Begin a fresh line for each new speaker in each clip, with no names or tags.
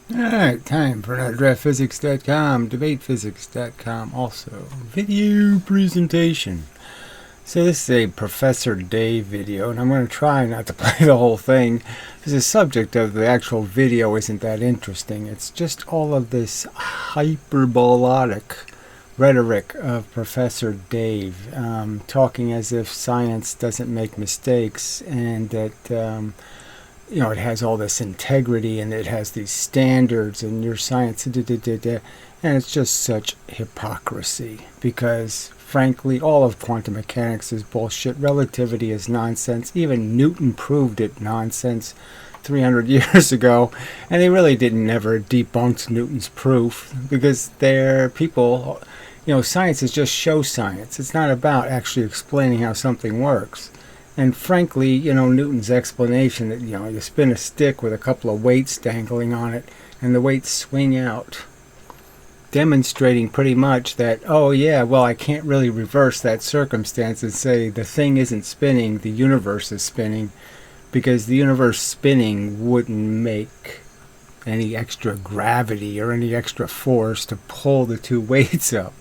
Alright, time for DraftPhysics.com, DebatePhysics.com, also video presentation. So this is a Professor Dave video, and I'm going to try not to play the whole thing, because the subject of the actual video isn't that interesting. It's just all of this hyperbolic rhetoric of Professor Dave, talking as if science doesn't make mistakes, and that it has all this integrity and it has these standards and your science, and it's just such hypocrisy because, frankly, all of quantum mechanics is bullshit. Relativity is nonsense. Even Newton proved it nonsense 300 years ago, and they really didn't never debunked Newton's proof because they're people, science is just show science. It's not about actually explaining how something works. And frankly, Newton's explanation that, you spin a stick with a couple of weights dangling on it and the weights swing out, demonstrating pretty much that, oh yeah, well, I can't really reverse that circumstance and say the thing isn't spinning, the universe is spinning, because the universe spinning wouldn't make any extra gravity or any extra force to pull the two weights up.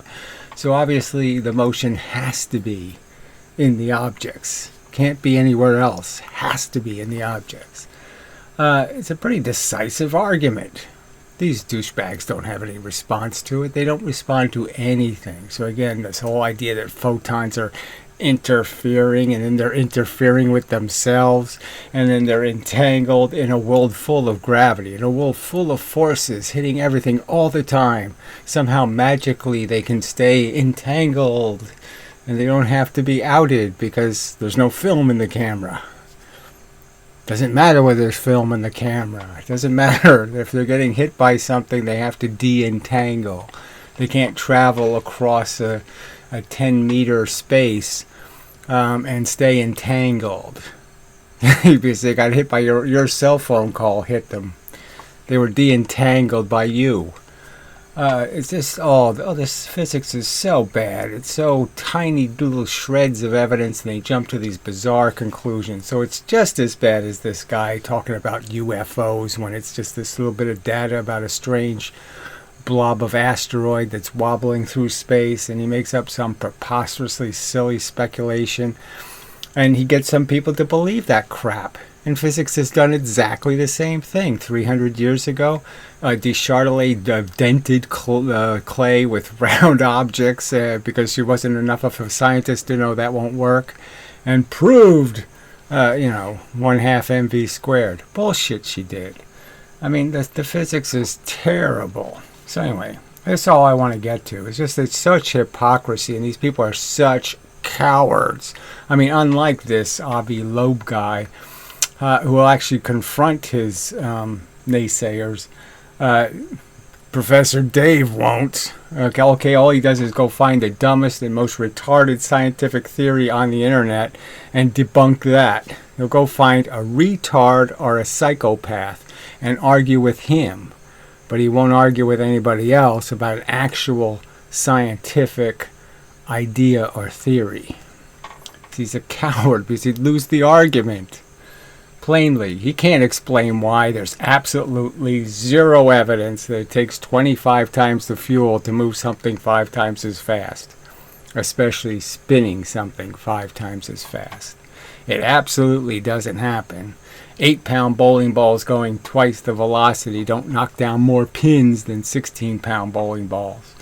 So obviously the motion has to be in the objects. Can't be anywhere else. Has to be in the objects. It's a pretty decisive argument. These douchebags don't have any response to it. They don't respond to anything. So again, this whole idea that photons are interfering, and then they're interfering with themselves, and then they're entangled in a world full of gravity, in a world full of forces hitting everything all the time. Somehow magically they can stay entangled, and they don't have to be outed because there's no film in the camera. Doesn't matter whether there's film in the camera. It doesn't matter if they're getting hit by something, they have to de-entangle. They can't travel across a 10-meter space and stay entangled. Because they got hit by your cell phone call hit them. They were de-entangled by you. It's just, this physics is so bad. It's so tiny little shreds of evidence, and they jump to these bizarre conclusions. So it's just as bad as this guy talking about UFOs when it's just this little bit of data about a strange blob of asteroid that's wobbling through space, and he makes up some preposterously silly speculation, and he gets some people to believe that crap. And physics has done exactly the same thing. 300 years ago, Deschardelet dented clay with round objects because she wasn't enough of a scientist to know that won't work, and proved, 1/2 mv squared. Bullshit she did. I mean, the physics is terrible. So anyway, that's all I want to get to. It's just it's such hypocrisy, and these people are such cowards. I mean, unlike this Avi Loeb guy, who will actually confront his naysayers, Professor Dave won't. Okay, all he does is go find the dumbest and most retarded scientific theory on the internet and debunk that. He'll go find a retard or a psychopath and argue with him, but he won't argue with anybody else about an actual scientific idea or theory. He's a coward because he'd lose the argument. Plainly, he can't explain why there's absolutely zero evidence that it takes 25 times the fuel to move something 5 times as fast, especially spinning something 5 times as fast. It absolutely doesn't happen. 8-pound bowling balls going twice the velocity don't knock down more pins than 16-pound bowling balls.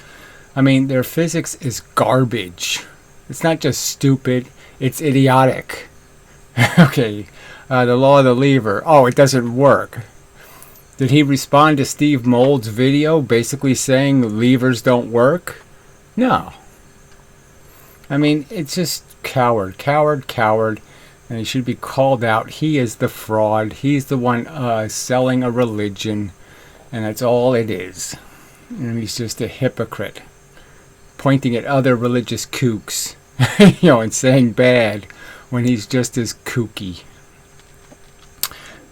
I mean, their physics is garbage. It's not just stupid, it's idiotic. Okay. The law of the lever. Oh, it doesn't work. Did he respond to Steve Mold's video basically saying levers don't work? No. I mean, it's just coward, and he should be called out. He is the fraud. He's the one selling a religion, and that's all it is. And he's just a hypocrite, pointing at other religious kooks, and saying bad when he's just as kooky.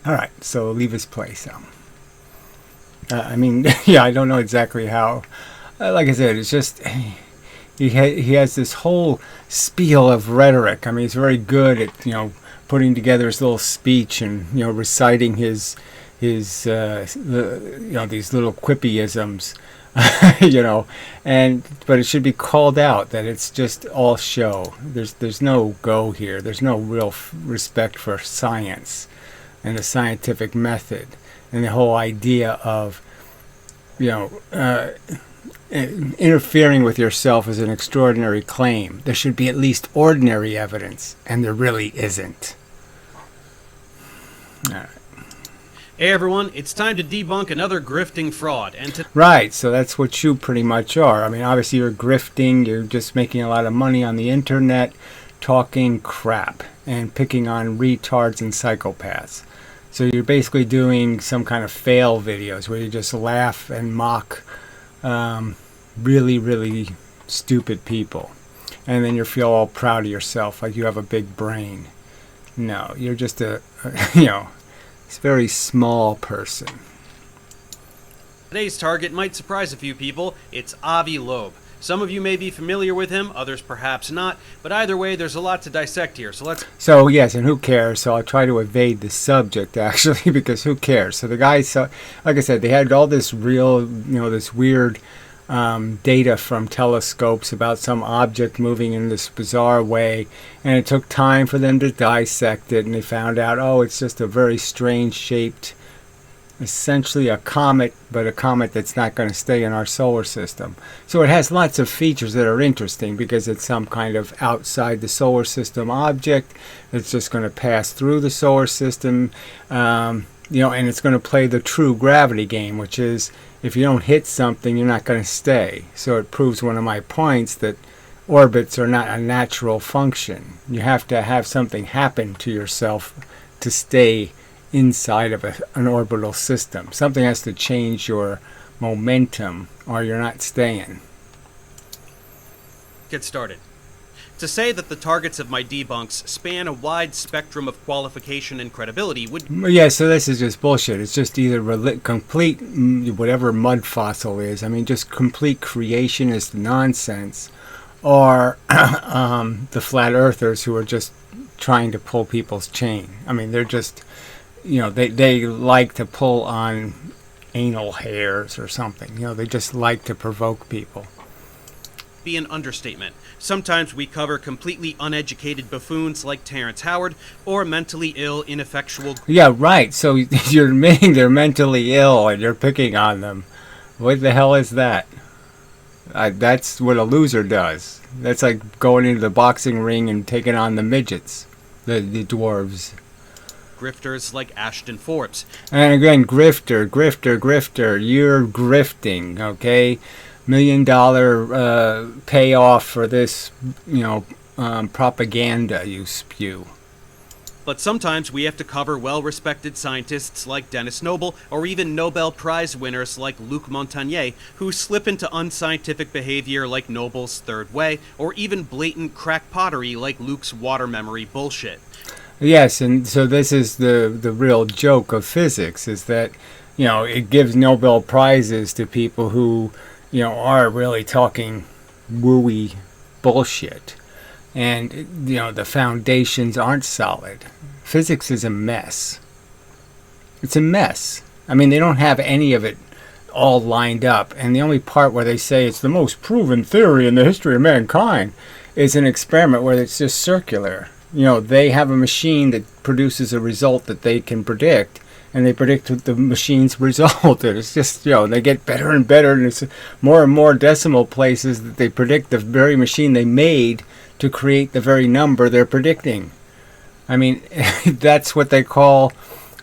All right, so leave his place. I mean, I don't know exactly how. Like I said, it's just he has this whole spiel of rhetoric. I mean, he's very good at putting together his little speech and reciting his his these little quippyisms, but it should be called out that it's just all show. There's no go here. There's no real respect for science and the scientific method and the whole idea of interfering with yourself is an extraordinary claim. There should be at least ordinary evidence, and there really isn't. All right.
Hey everyone, it's time to debunk another grifting fraud.
Right, so that's what you pretty much are. I mean, obviously you're grifting, you're just making a lot of money on the internet, talking crap, and picking on retards and psychopaths. So you're basically doing some kind of fail videos where you just laugh and mock really, really stupid people. And then you feel all proud of yourself, like you have a big brain. No, you're just a very small person.
Today's target might surprise a few people. It's Avi Loeb. Some of you may be familiar with him, others perhaps not, but either way, there's a lot to dissect here,
So yes, and who cares? So I'll try to evade the subject, actually, because who cares? So the guys, like I said, they had all this this weird data from telescopes about some object moving in this bizarre way, and it took time for them to dissect it, and they found out, it's just a very strange shaped, essentially a comet, but a comet that's not going to stay in our solar system. So it has lots of features that are interesting because it's some kind of outside the solar system object that's just going to pass through the solar system, and it's going to play the true gravity game, which is if you don't hit something, you're not going to stay. So it proves one of my points that orbits are not a natural function. You have to have something happen to yourself to stay inside of an orbital system. Something has to change your momentum or you're not staying.
Get started. To say that the targets of my debunks span a wide spectrum of qualification and credibility would...
Yeah, so this is just bullshit. It's just either complete, whatever mud fossil is, just complete creationist nonsense, or the flat earthers who are just trying to pull people's chain. They're just... they like to pull on anal hairs or something. They just like to provoke people.
Be an understatement. Sometimes we cover completely uneducated buffoons like Terrence Howard, or mentally ill, ineffectual...
Yeah, right. So you're admitting they're mentally ill and you're picking on them. What the hell is that? That's what a loser does. That's like going into the boxing ring and taking on the midgets, the dwarves.
Grifters like Ashton Forbes.
And again, grifter. You're grifting, okay? $1 million payoff for this, propaganda you spew.
But sometimes we have to cover well-respected scientists like Dennis Noble, or even Nobel Prize winners like Luc Montagnier, who slip into unscientific behavior like Noble's third way, or even blatant crackpottery like Luc's water memory bullshit.
Yes, and so this is the real joke of physics, is that, it gives Nobel Prizes to people who, are really talking wooey bullshit. And, the foundations aren't solid. Physics is a mess. It's a mess. They don't have any of it all lined up. And the only part where they say it's the most proven theory in the history of mankind is an experiment where it's just circular. They have a machine that produces a result that they can predict, and they predict the machine's result. And it's just, they get better and better, and it's more and more decimal places that they predict the very machine they made to create the very number they're predicting. That's what they call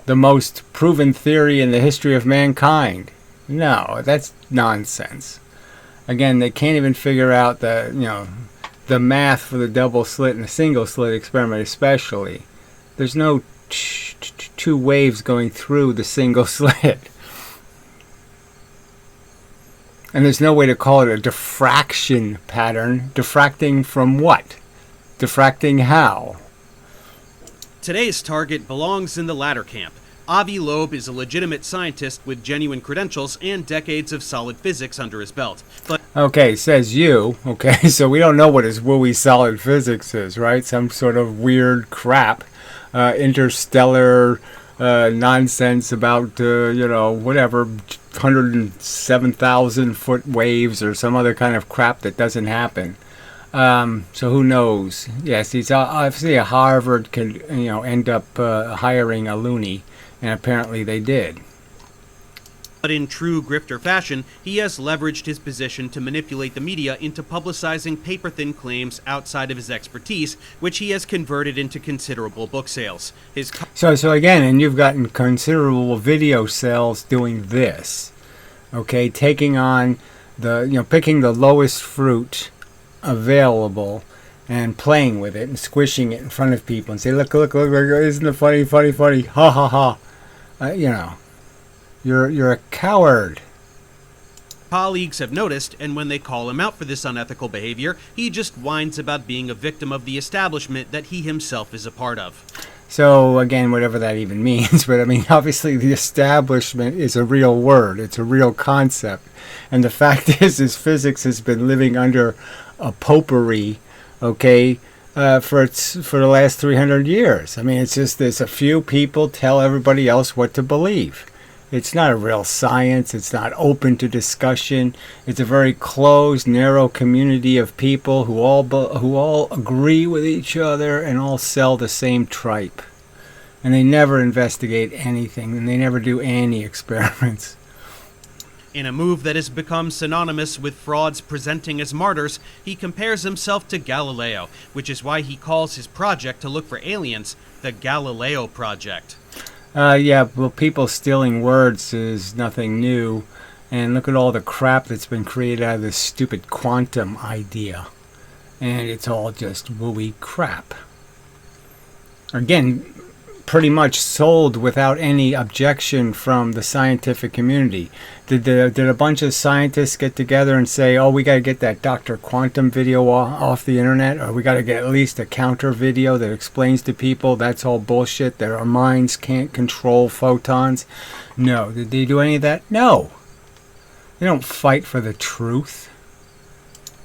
the most proven theory in the history of mankind. No, that's nonsense. Again, they can't even figure out the math for the double slit and the single slit experiment especially. There's no two waves going through the single slit. And there's no way to call it a diffraction pattern. Diffracting from what? Diffracting how?
Today's target belongs in the latter camp. Avi Loeb is a legitimate scientist with genuine credentials and decades of solid physics under his belt. But
okay, says you. Okay, so we don't know what his wooey solid physics is, right? Some sort of weird crap. Interstellar nonsense about, whatever, 107,000 foot waves or some other kind of crap that doesn't happen. So who knows? Yes, he's obviously a Harvard could, end up hiring a loony, and apparently they did.
But in true grifter fashion, he has leveraged his position to manipulate the media into publicizing paper-thin claims outside of his expertise, which he has converted into considerable book sales.
So again, and you've gotten considerable video sales doing this, okay? Taking on picking the lowest fruit available and playing with it and squishing it in front of people and say, look, isn't it funny, ha ha ha. You're a coward.
Colleagues have noticed, and when they call him out for this unethical behavior, he just whines about being a victim of the establishment that he himself is a part of.
So again, whatever that even means, but I mean, obviously the establishment is a real word. It's a real concept. And the fact is physics has been living under a potpourri, okay, for the last 300 years. I mean, it's just there's a few people tell everybody else what to believe. It's not a real science. It's not open to discussion. It's a very closed, narrow community of people who all agree with each other and all sell the same tripe. And they never investigate anything, and they never do any experiments.
In a move that has become synonymous with frauds presenting as martyrs, he compares himself to Galileo, which is why he calls his project to look for aliens the Galileo Project.
Well, people stealing words is nothing new. And look at all the crap that's been created out of this stupid quantum idea. And it's all just wooey crap. Again, pretty much sold without any objection from the scientific community. Did a bunch of scientists get together and say, oh, we got to get that Dr. Quantum video off the internet, or we got to get at least a counter video that explains to people that's all bullshit, that our minds can't control photons? No. Did they do any of that? No. They don't fight for the truth.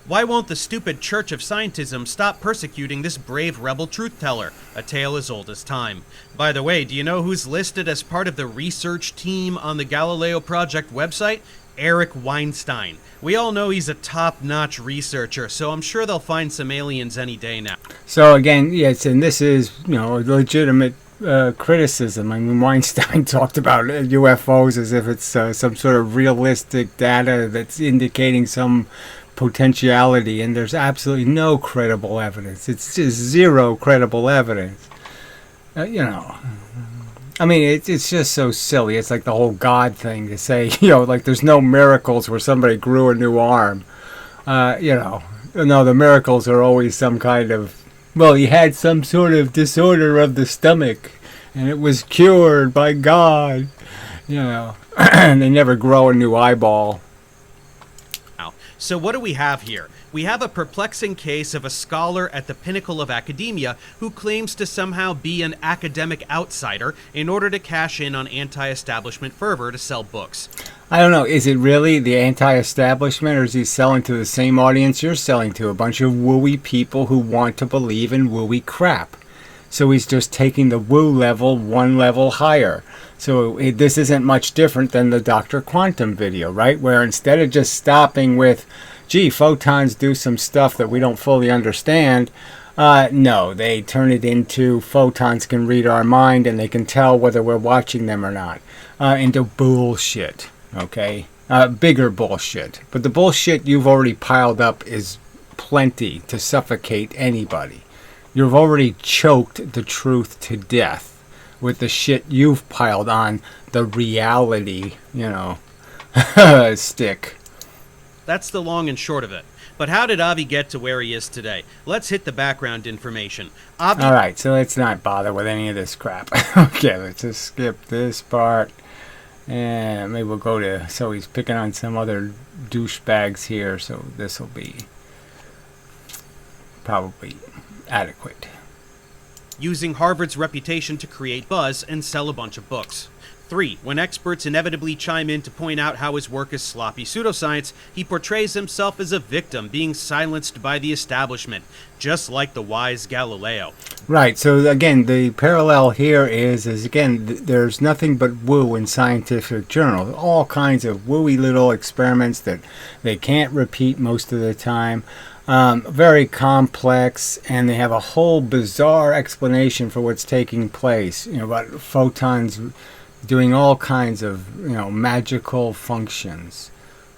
Why won't the stupid Church of Scientism stop persecuting this brave rebel truth-teller? A tale as old as time. By the way, do you know who's listed as part of the research team on the Galileo Project website? Eric Weinstein. We all know he's a top-notch researcher, so I'm sure they'll find some aliens any day now.
So again, yes, and this is, a legitimate criticism. I mean, Weinstein talked about UFOs as if it's some sort of realistic data that's indicating some potentiality, and there's absolutely no credible evidence. It's just zero credible evidence. I mean, it's just so silly. It's like the whole God thing to say, like there's no miracles where somebody grew a new arm. No, the miracles are always some kind of, well, he had some sort of disorder of the stomach and it was cured by God, and they never grow a new eyeball.
So what do we have here? We have a perplexing case of a scholar at the pinnacle of academia who claims to somehow be an academic outsider in order to cash in on anti-establishment fervor to sell books.
I don't know, is it really the anti-establishment, or is he selling to the same audience you're selling to? A bunch of wooey people who want to believe in wooey crap. So he's just taking the woo level one level higher. So this isn't much different than the Dr. Quantum video, right? Where instead of just stopping with, gee, photons do some stuff that we don't fully understand, no, they turn it into photons can read our mind and they can tell whether we're watching them or not. Into bullshit, okay? Bigger bullshit. But the bullshit you've already piled up is plenty to suffocate anybody. You've already choked the truth to death with the shit you've piled on the reality, stick.
That's the long and short of it. But how did Avi get to where he is today? Let's hit the background information.
Alright, so let's not bother with any of this crap. Okay, let's just skip this part. And maybe we'll go to, so he's picking on some other douchebags here, so this will be probably adequate.
Using Harvard's reputation to create buzz and sell a bunch of books. 3. When experts inevitably chime in to point out how his work is sloppy pseudoscience, he portrays himself as a victim being silenced by the establishment, just like the wise Galileo.
Right, so again, the parallel here is again, there's nothing but woo in scientific journals. All kinds of wooey little experiments that they can't repeat most of the time. Very complex, and they have a whole bizarre explanation for what's taking place. About photons doing all kinds of, magical functions,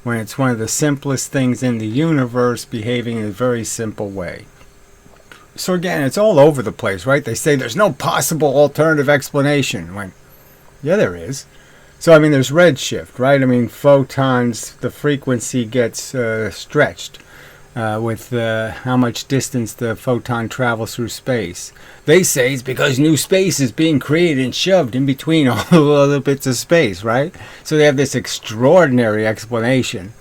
when it's one of the simplest things in the universe behaving in a very simple way. So again, it's all over the place, right? They say there's no possible alternative explanation. When, yeah, there is. So, there's redshift, right? Photons, the frequency gets stretched with how much distance the photon travels through space. They say it's because new space is being created and shoved in between all the other bits of space, right? So they have this extraordinary explanation.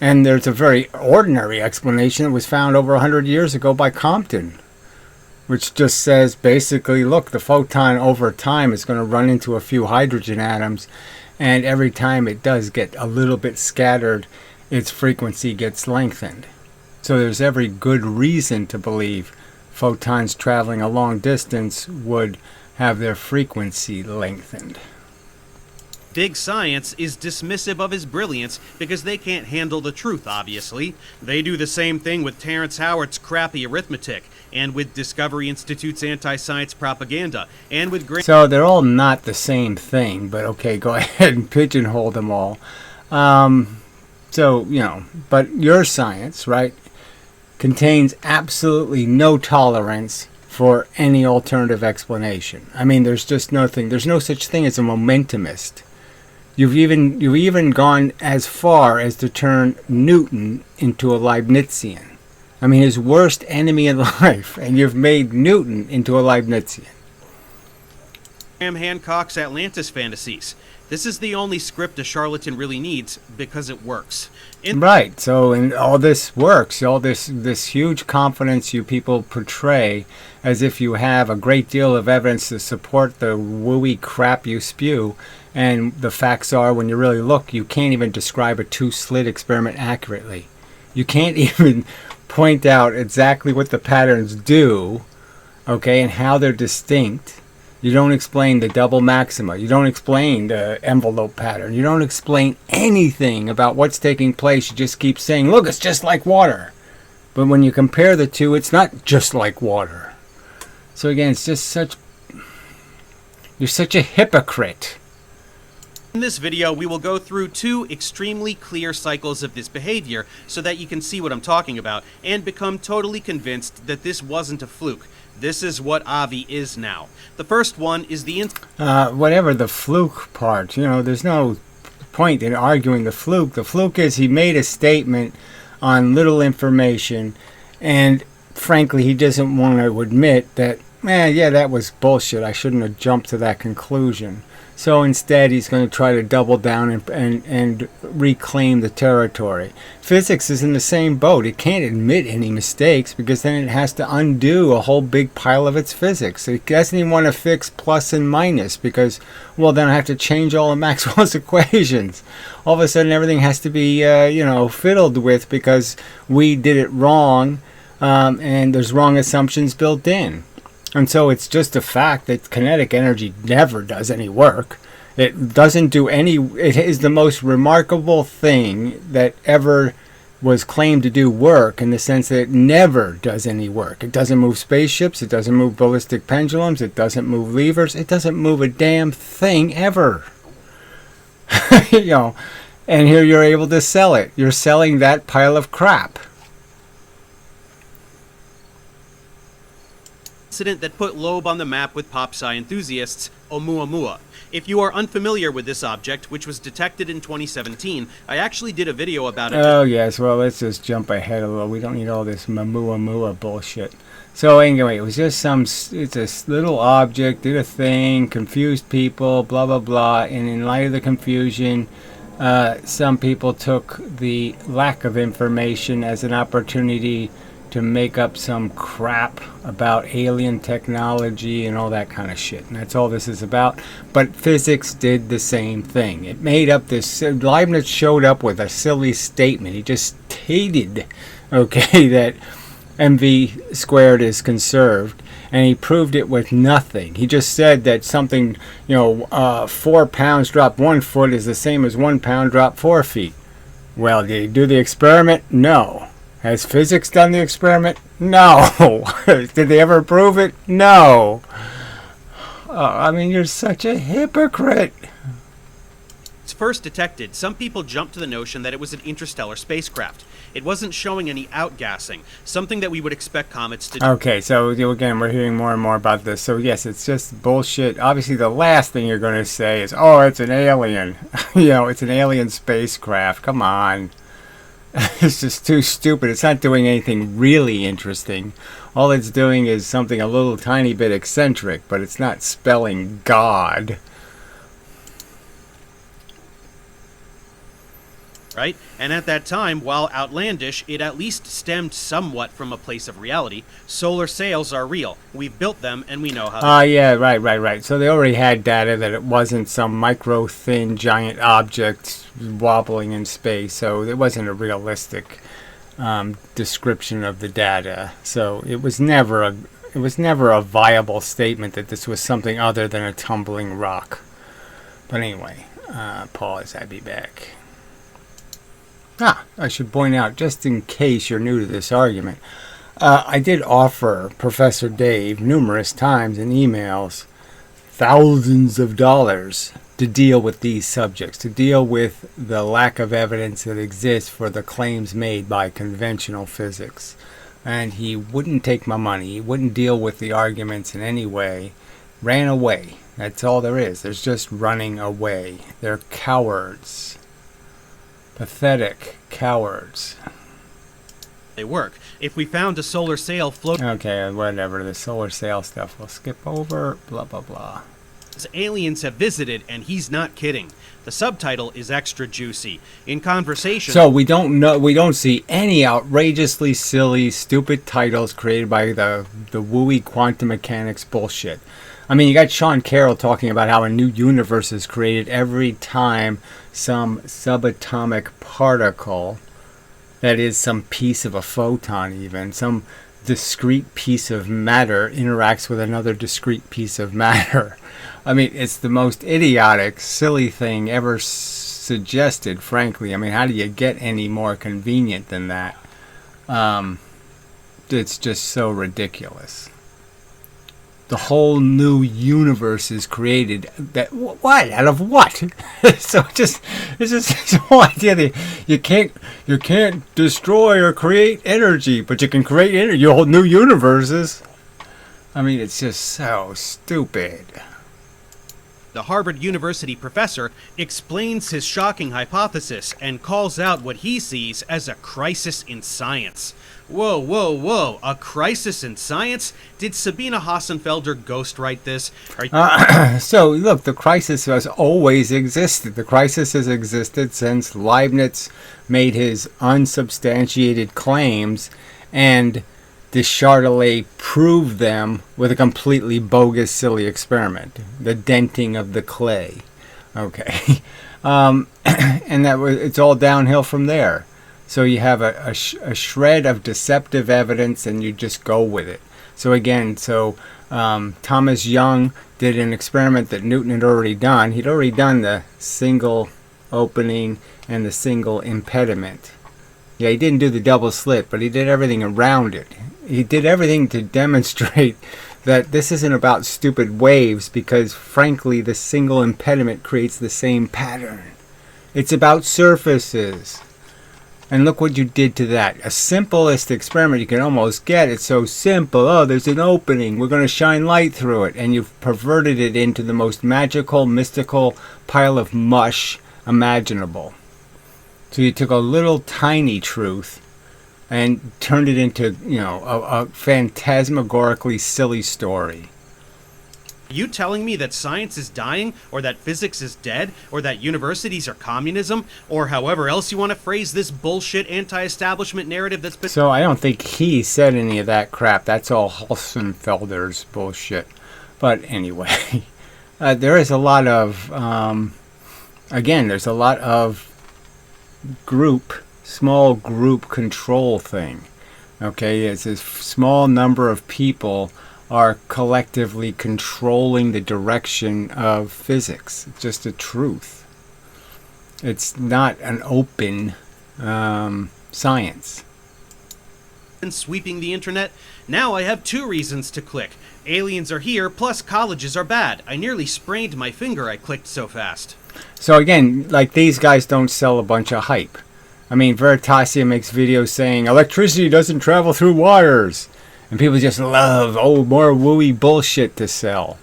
And there's a very ordinary explanation that was found over 100 years ago by Compton, which just says basically, look, the photon over time is going to run into a few hydrogen atoms, and every time it does get a little bit scattered, its frequency gets lengthened. So there's every good reason to believe photons traveling a long distance would have their frequency lengthened.
Big science is dismissive of his brilliance because they can't handle the truth, obviously. They do the same thing with Terrence Howard's crappy arithmetic, and with Discovery Institute's anti-science propaganda, and with
So they're all not the same thing, but okay, go ahead and pigeonhole them all. But your science, right, contains absolutely no tolerance for any alternative explanation. There's just nothing. There's no such thing as a momentumist. You've even gone as far as to turn Newton into a Leibnizian. His worst enemy in life, and you've made Newton into a Leibnizian.
Graham Hancock's Atlantis fantasies. This is the only script a charlatan really needs because it works.
Right. So, and all this works. All this huge confidence you people portray as if you have a great deal of evidence to support the wooey crap you spew. And the facts are, when you really look, you can't even describe a two-slit experiment accurately. You can't even point out exactly what the patterns do, okay, and how they're distinct. You don't explain the double maxima. You don't explain the envelope pattern. You don't explain anything about what's taking place. You just keep saying, look, it's just like water. But when you compare the two, it's not just like water. So again, it's just you're such a hypocrite.
In this video, we will go through two extremely clear cycles of this behavior so that you can see what I'm talking about and become totally convinced that this wasn't a fluke. This is what Avi is now. The first one is the
whatever the fluke part, there's no point in arguing the fluke. The fluke is he made a statement on little information, and frankly, he doesn't want to admit that, that was bullshit. I shouldn't have jumped to that conclusion. So instead, he's going to try to double down and reclaim the territory. Physics is in the same boat. It can't admit any mistakes because then it has to undo a whole big pile of its physics. It doesn't even want to fix plus and minus because, then I have to change all of Maxwell's equations. All of a sudden, everything has to be, fiddled with because we did it wrong, and there's wrong assumptions built in. And so it's just a fact that kinetic energy never does any work. It doesn't do any. It is the most remarkable thing that ever was claimed to do work, in the sense that it never does any work. It doesn't move spaceships. It doesn't move ballistic pendulums. It doesn't move levers. It doesn't move a damn thing ever. And here you're able to sell it. You're selling that pile of crap.
Incident that put Loeb on the map with pop sci enthusiasts, Oumuamua. If you are unfamiliar with this object, which was detected in 2017, I actually did a video about it.
Oh yes, well let's just jump ahead a little. We don't need all this Oumuamua bullshit. So anyway, it was just it's a little object, did a thing, confused people, blah blah blah, and in light of the confusion, some people took the lack of information as an opportunity to make up some crap about alien technology and all that kind of shit. And that's all this is about. But physics did the same thing. It made up this... Leibniz showed up with a silly statement. He just stated, okay, that mv squared is conserved. And he proved it with nothing. He just said that something, 4 pounds dropped 1 foot is the same as 1 pound dropped 4 feet. Well, did he do the experiment? No. Has physics done the experiment? No. Did they ever prove it? No. I mean, you're such a hypocrite.
It's first detected, some people jumped to the notion that it was an interstellar spacecraft. It wasn't showing any outgassing, something that we would expect comets to do.
Okay, so again, we're hearing more and more about this. So yes, it's just bullshit. Obviously, the last thing you're going to say is, oh, it's an alien. It's an alien spacecraft. Come on. It's just too stupid. It's not doing anything really interesting. All it's doing is something a little tiny bit eccentric, but it's not spelling God.
Right? And at that time, while outlandish, it at least stemmed somewhat from a place of reality. Solar sails are real. We've built them, and we know how to...
Yeah, right. So they already had data that it wasn't some micro-thin giant object wobbling in space, so it wasn't a realistic description of the data. So it was never a viable statement that this was something other than a tumbling rock. But anyway, pause, I'll be back. I should point out, just in case you're new to this argument, I did offer Professor Dave numerous times in emails thousands of dollars to deal with these subjects, to deal with the lack of evidence that exists for the claims made by conventional physics. And he wouldn't take my money. He wouldn't deal with the arguments in any way. Ran away. That's all there is. There's just running away. They're cowards. Pathetic cowards.
They work. If we found a solar sail floating...
Okay, whatever. The solar sail stuff we'll skip over. Blah, blah, blah.
Aliens have visited, and he's not kidding. The subtitle is extra juicy. In conversation...
So we don't see any outrageously silly, stupid titles created by the wooey quantum mechanics bullshit. I mean, you got Sean Carroll talking about how a new universe is created every time some subatomic particle, that is some piece of a photon even, some discrete piece of matter interacts with another discrete piece of matter. I mean, it's the most idiotic, silly thing ever suggested, frankly. I mean, how do you get any more convenient than that? It's just so ridiculous. The whole new universe is created. That what? Out of what? So it's just this whole idea that you can't destroy or create energy, but you can create energy. Your whole new universes. I mean, it's just so stupid.
The Harvard University professor explains his shocking hypothesis and calls out what he sees as a crisis in science. Whoa, a crisis in science? Did Sabina Hassenfelder ghostwrite this?
So, look, the crisis has always existed. The crisis has existed since Leibniz made his unsubstantiated claims and Deschartelet proved them with a completely bogus, silly experiment. The denting of the clay. Okay. And it's all downhill from there. So you have a shred of deceptive evidence and you just go with it. So again, Thomas Young did an experiment that Newton had already done. He'd already done the single opening and the single impediment. Yeah, he didn't do the double slit, but he did everything around it. He did everything to demonstrate that this isn't about stupid waves because, frankly, the single impediment creates the same pattern. It's about surfaces. And look what you did to that. A simplest experiment you can almost get. It's so simple. Oh, there's an opening. We're going to shine light through it. And you've perverted it into the most magical, mystical pile of mush imaginable. So you took a little tiny truth and turned it into, a phantasmagorically silly story.
You telling me that science is dying, or that physics is dead, or that universities are communism, or however else you want to phrase this bullshit anti-establishment narrative that's been...
So I don't think he said any of that crap. That's all Hossenfelder's bullshit. But anyway, there is a lot of, again, there's a lot of small group control thing. Okay, it's a small number of people are collectively controlling the direction of physics. It's just a truth. It's not an open science.
And sweeping the internet. Now I have 2 reasons to click. Aliens are here, plus colleges are bad. I nearly sprained my finger, I clicked so fast.
So again, like, these guys don't sell a bunch of hype. I mean, Veritasium makes videos saying electricity doesn't travel through wires. And people just love, more wooey bullshit to sell.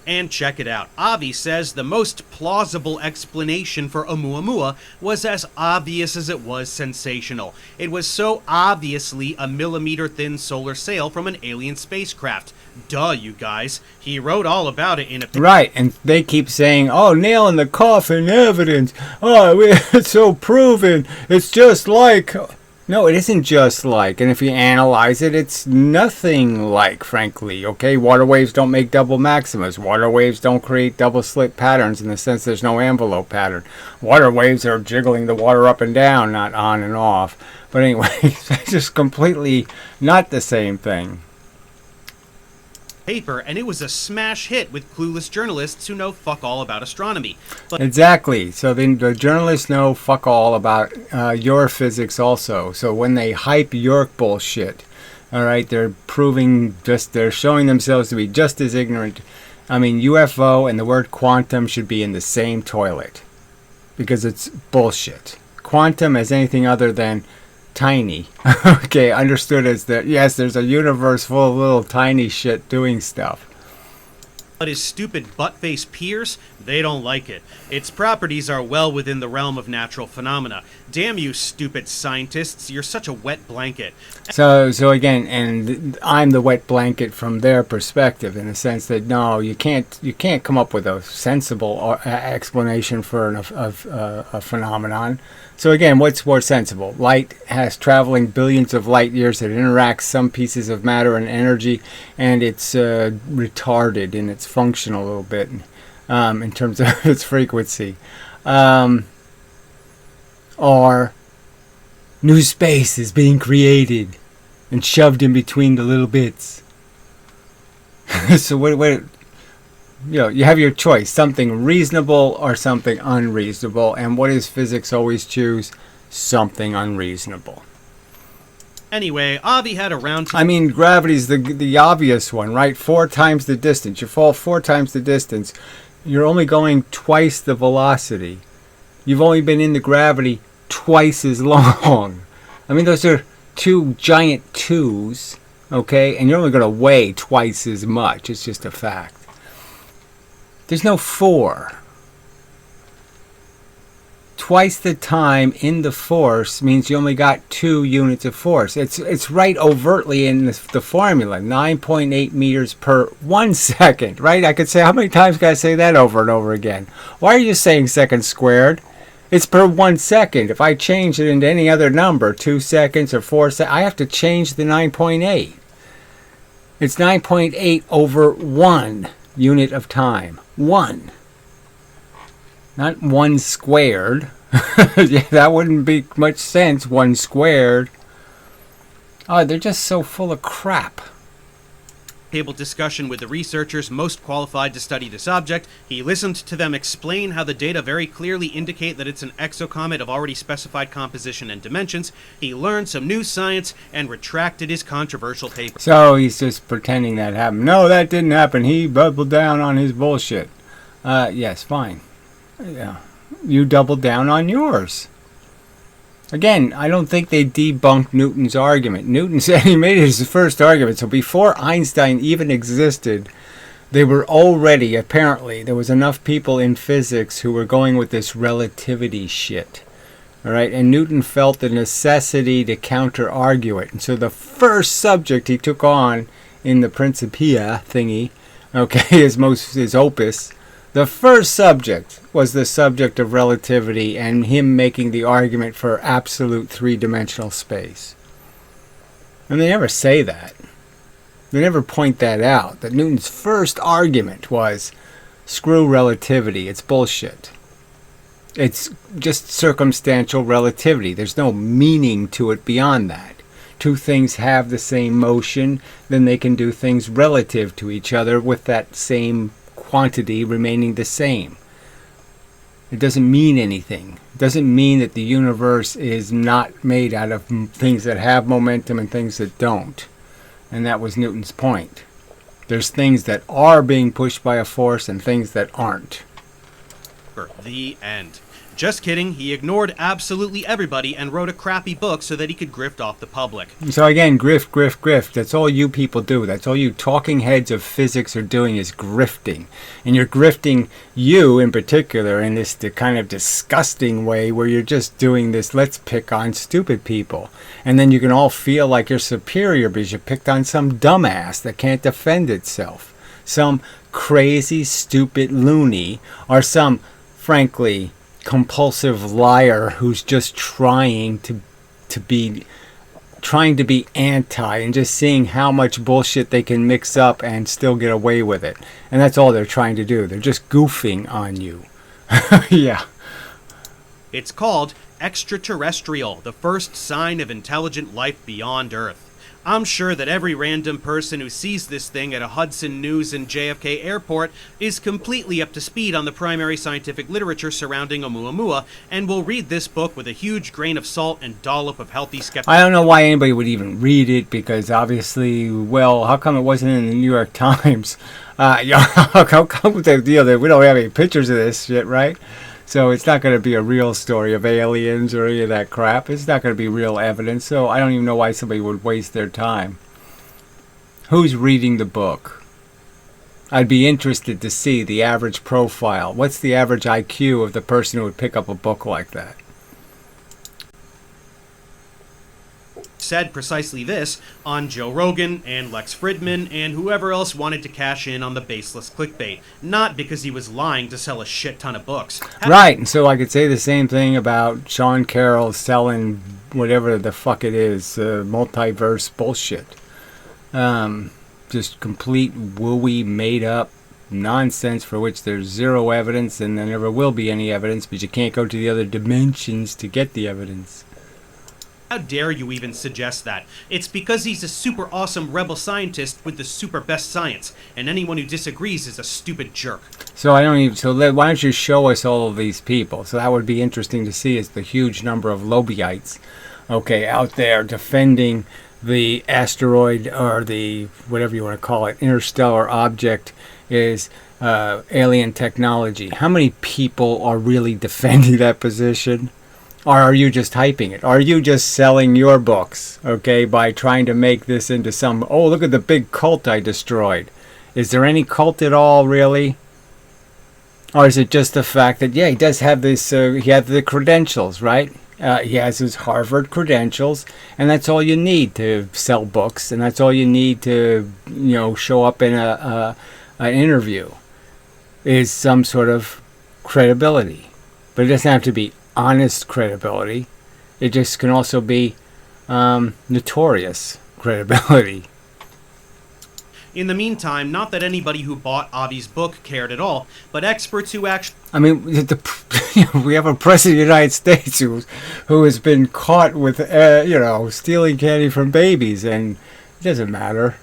And check it out. Avi says the most plausible explanation for Oumuamua was as obvious as it was sensational. It was so obviously a millimeter-thin solar sail from an alien spacecraft. Duh, you guys. He wrote all about it in a...
Right, and they keep saying, nail in the coffin evidence. It's so proven. It's just like... No, it isn't just like, and if you analyze it, it's nothing like, frankly, okay? Water waves don't make double maximas. Water waves don't create double slit patterns in the sense there's no envelope pattern. Water waves are jiggling the water up and down, not on and off. But anyway, it's just completely not the same thing.
Paper, and it was a smash hit with clueless journalists who know fuck all about astronomy. But
exactly. So then the journalists know fuck all about your physics also. So when they hype your bullshit, all right, they're showing themselves to be just as ignorant. I mean, UFO and the word quantum should be in the same toilet because it's bullshit. Quantum as anything other than tiny. Okay, understood as that, yes, there's a universe full of little tiny shit doing stuff.
But his stupid butt-faced peers, they don't like it. Its properties are well within the realm of natural phenomena. Damn you, stupid scientists, you're such a wet blanket.
So again, and I'm the wet blanket from their perspective, in a sense that no, you can't come up with a sensible explanation for a phenomenon. So again, what's more sensible? Light has traveling billions of light years. It interacts some pieces of matter and energy, and it's retarded in its function a little bit in terms of its frequency. Or new space is being created and shoved in between the little bits. So what you have your choice, something reasonable or something unreasonable. And what does physics always choose? Something unreasonable.
Anyway, Avi had a round...
I mean, gravity's the obvious one, right? 4 times the distance. You fall 4 times the distance. You're only going twice the velocity. You've only been in the gravity twice as long. I mean, those are 2 giant 2s, okay? And you're only going to weigh twice as much. It's just a fact. There's no 4. Twice the time in the force means you only got 2 units of force. It's right overtly in the formula, 9.8 meters per 1 second, right? I could say, how many times can I say that over and over again? Why are you saying second squared? It's per 1 second. If I change it into any other number, 2 seconds or 4 seconds, I have to change the 9.8. It's 9.8 over 1 unit of time. 1. Not 1 squared. Yeah, that wouldn't make much sense. 1 squared. Oh, they're just so full of crap.
Table discussion with the researchers most qualified to study this object. He listened to them explain how the data very clearly indicate that it's an exocomet of already specified composition and dimensions. He learned some new science and retracted his controversial paper.
So he's just pretending that happened. No, that didn't happen. He doubled down on his bullshit. Yes, fine. Yeah, you doubled down on yours. Again, I don't think they debunked Newton's argument. Newton said he made his first argument. So before Einstein even existed, they were already, apparently, there was enough people in physics who were going with this relativity shit. All right, and Newton felt the necessity to counter-argue it. And so the first subject he took on in the Principia thingy okay, his opus, the first subject was the subject of relativity and him making the argument for absolute three-dimensional space. And they never say that. They never point that out, that Newton's first argument was, screw relativity, it's bullshit. It's just circumstantial relativity. There's no meaning to it beyond that. Two things have the same motion, then they can do things relative to each other with that same quantity remaining the same. It doesn't mean anything. It doesn't mean that the universe is not made out of things that have momentum and things that don't. And that was Newton's point. There's things that are being pushed by a force and things that aren't.
The end. Just kidding, he ignored absolutely everybody and wrote a crappy book so that he could grift off the public.
So again, grift. That's all you people do. That's all you talking heads of physics are doing is grifting. And you're grifting you in particular in this kind of disgusting way where you're just doing this, let's pick on stupid people. And then you can all feel like you're superior because you picked on some dumbass that can't defend itself. Some crazy, stupid loony or some, frankly, compulsive liar who's just trying to be anti and just seeing how much bullshit they can mix up and still get away with it. And that's all they're trying to do. They're just goofing on you. Yeah.
It's called extraterrestrial, the first sign of intelligent life beyond Earth. I'm sure that every random person who sees this thing at a Hudson News and JFK airport is completely up to speed on the primary scientific literature surrounding Oumuamua and will read this book with a huge grain of salt and dollop of healthy skepticism.
I don't know why anybody would even read it because obviously, well, how come it wasn't in the New York Times? How come we don't have any pictures of this shit, right? So it's not going to be a real story of aliens or any of that crap. It's not going to be real evidence. So I don't even know why somebody would waste their time. Who's reading the book? I'd be interested to see the average profile. What's the average IQ of the person who would pick up a book like that?
Said precisely this on Joe Rogan and Lex Fridman and whoever else wanted to cash in on the baseless clickbait, not because he was lying to sell a shit ton of books.
Right, and so I could say the same thing about Sean Carroll selling whatever the fuck it is, multiverse bullshit. Just complete wooey, made up nonsense for which there's zero evidence and there never will be any evidence, but you can't go to the other dimensions to get the evidence.
How dare you even suggest that? It's because he's a super awesome rebel scientist with the super best science, and anyone who disagrees is a stupid jerk.
So why don't you show us all of these people? So that would be interesting to see is the huge number of Lobbyites, okay, out there defending the asteroid or the, whatever you want to call it, interstellar object is alien technology. How many people are really defending that position? Or are you just hyping it? Are you just selling your books, okay, by trying to make this into some, oh, look at the big cult I destroyed. Is there any cult at all, really? Or is it just the fact that, yeah, he does have this, he has the credentials, right? He has his Harvard credentials, and that's all you need to sell books, and that's all you need to, show up in an interview, is some sort of credibility. But it doesn't have to be honest credibility. It just can also be notorious credibility.
In the meantime, not that anybody who bought Avi's book cared at all, but experts who actually...
I mean, we have a president of the United States who has been caught with, stealing candy from babies, and it doesn't matter.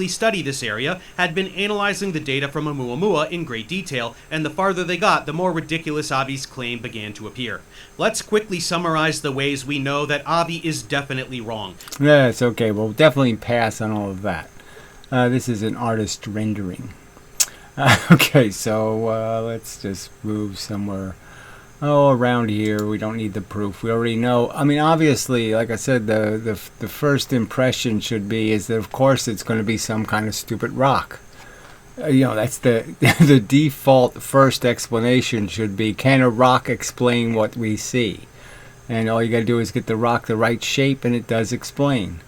Study this area had been analyzing the data from Oumuamua in great detail, and the farther they got, the more ridiculous Avi's claim began to appear. Let's quickly summarize the ways we know that Avi is definitely wrong.
Yeah, it's okay. We'll definitely pass on all of that. This is an artist rendering. Okay, so let's just move somewhere. Around here. We don't need the proof. We already know. I mean, obviously, like I said, the first impression should be is that, of course, it's going to be some kind of stupid rock. That's the the default first explanation should be, can a rock explain what we see? And all you got to do is get the rock the right shape, and it does explain.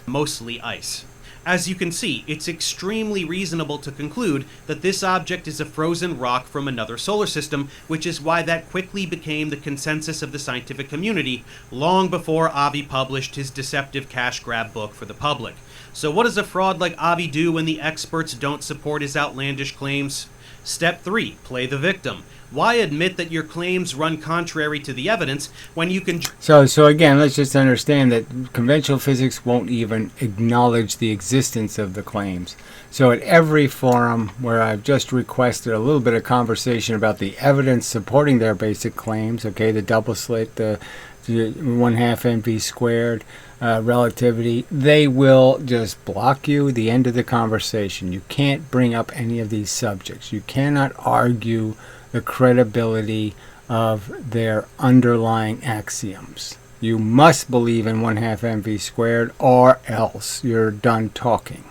Mostly ice. As you can see, it's extremely reasonable to conclude that this object is a frozen rock from another solar system, which is why that quickly became the consensus of the scientific community long before Avi published his deceptive cash grab book for the public. So what does a fraud like Avi do when the experts don't support his outlandish claims? Step 3. Play the victim. Why admit that your claims run contrary to the evidence when you can...
So again, let's just understand that conventional physics won't even acknowledge the existence of the claims. So at every forum where I've just requested a little bit of conversation about the evidence supporting their basic claims, okay, the double slit, the 1/2 mv squared, relativity, they will just block you the end of the conversation. You can't bring up any of these subjects. You cannot argue the credibility of their underlying axioms. You must believe in 1/2 mv squared or else you're done talking.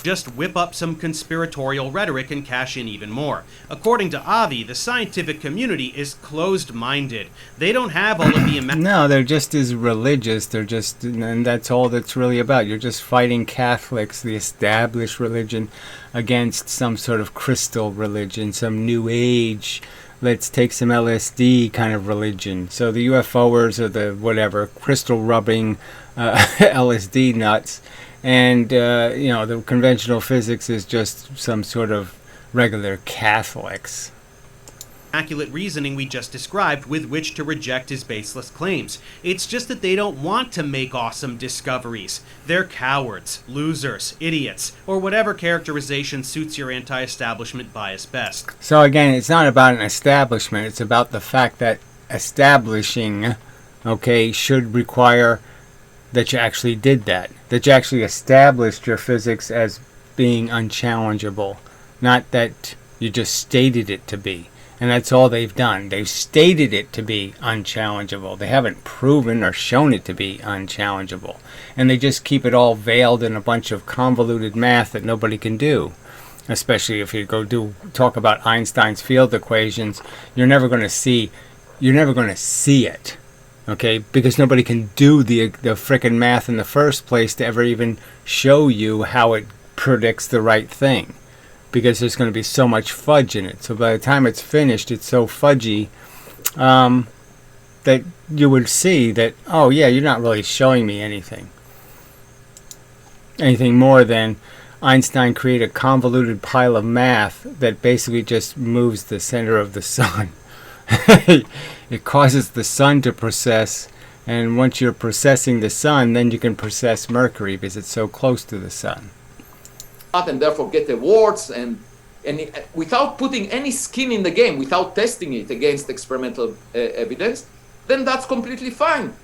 Just whip up some conspiratorial rhetoric and cash in even more. According to Avi, the scientific community is closed-minded. They don't have all of the...
No, they're just as religious. They're just, and that's all that's really about. You're just fighting Catholics, the established religion, against some sort of crystal religion, some new age, let's take some LSD kind of religion. So the UFOers are the whatever, crystal rubbing LSD nuts. And, you know, the conventional physics is just some sort of regular Catholics.
Immaculate reasoning we just described with which to reject his baseless claims. It's just that they don't want to make awesome discoveries. They're cowards, losers, idiots, or whatever characterization suits your anti-establishment bias best.
So again, it's not about an establishment. It's about the fact that establishing, okay, should require that you actually did that. That you actually established your physics as being unchallengeable. Not that you just stated it to be. And that's all they've done. They've stated it to be unchallengeable. They haven't proven or shown it to be unchallengeable. And they just keep it all veiled in a bunch of convoluted math that nobody can do. Especially if you go talk about Einstein's field equations, you're never going to see it. Okay, because nobody can do the frickin' math in the first place to ever even show you how it predicts the right thing. Because there's going to be so much fudge in it. So by the time it's finished, it's so fudgy that you would see that, oh yeah, you're not really showing me anything. Anything more than Einstein created a convoluted pile of math that basically just moves the center of the sun. It causes the sun to precess, and once you're precessing the sun, then you can precess Mercury because it's so close to the sun.
And therefore get awards and without putting any skin in the game, without testing it against experimental evidence, then that's completely fine.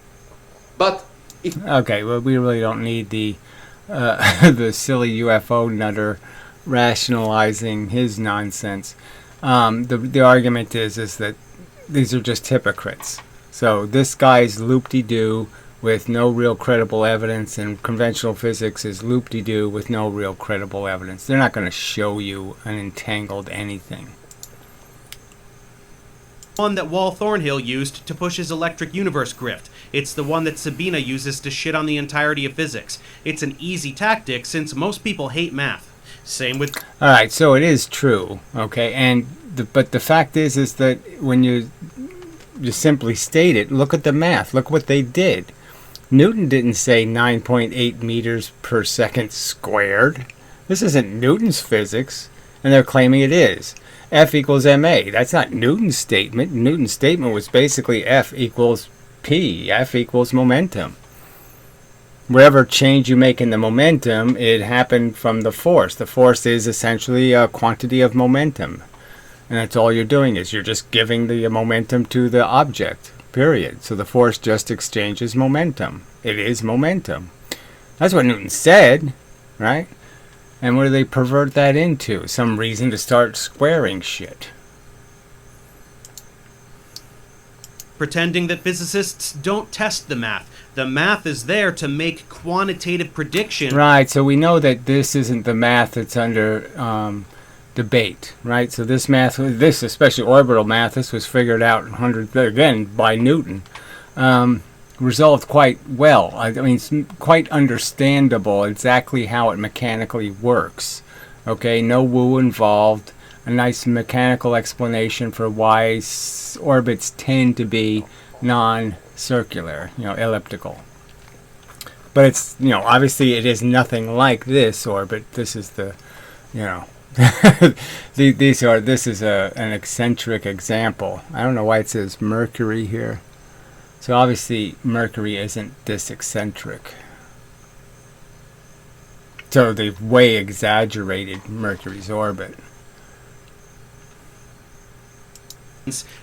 But if
okay, well, we really don't need the the silly UFO nutter rationalizing his nonsense. The argument is that these are just hypocrites. So this guy's loop-de-doo with no real credible evidence, and conventional physics is loop-de-doo with no real credible evidence. They're not going to show you an entangled anything.
One that Wal Thornhill used to push his electric universe grift. It's the one that Sabina uses to shit on the entirety of physics. It's an easy tactic since most people hate math. Same with...
Alright, so it is true, okay, and but the fact is that when you simply state it, look at the math, look what they did. Newton didn't say 9.8 meters per second squared. This isn't Newton's physics, and they're claiming it is. F equals ma. That's not Newton's statement. Newton's statement was basically F equals P. F equals momentum. Whatever change you make in the momentum, it happened from the force. The force is essentially a quantity of momentum. And that's all you're doing is you're just giving the momentum to the object, period. So the force just exchanges momentum. It is momentum. That's what Newton said, right? And what do they pervert that into? Some reason to start squaring shit.
Pretending that physicists don't test the math. The math is there to make quantitative prediction.
Right, so we know that this isn't the math that's under debate, right? So this math, especially orbital math, this was figured out again by Newton. resolved quite well. I mean, it's quite understandable exactly how it mechanically works. Okay, no woo involved. A nice mechanical explanation for why orbits tend to be non-circular, elliptical. But it's, obviously it is nothing like this orbit. This is the, this is an eccentric example. I don't know why it says Mercury here. So obviously Mercury isn't this eccentric. So they've way exaggerated Mercury's orbit.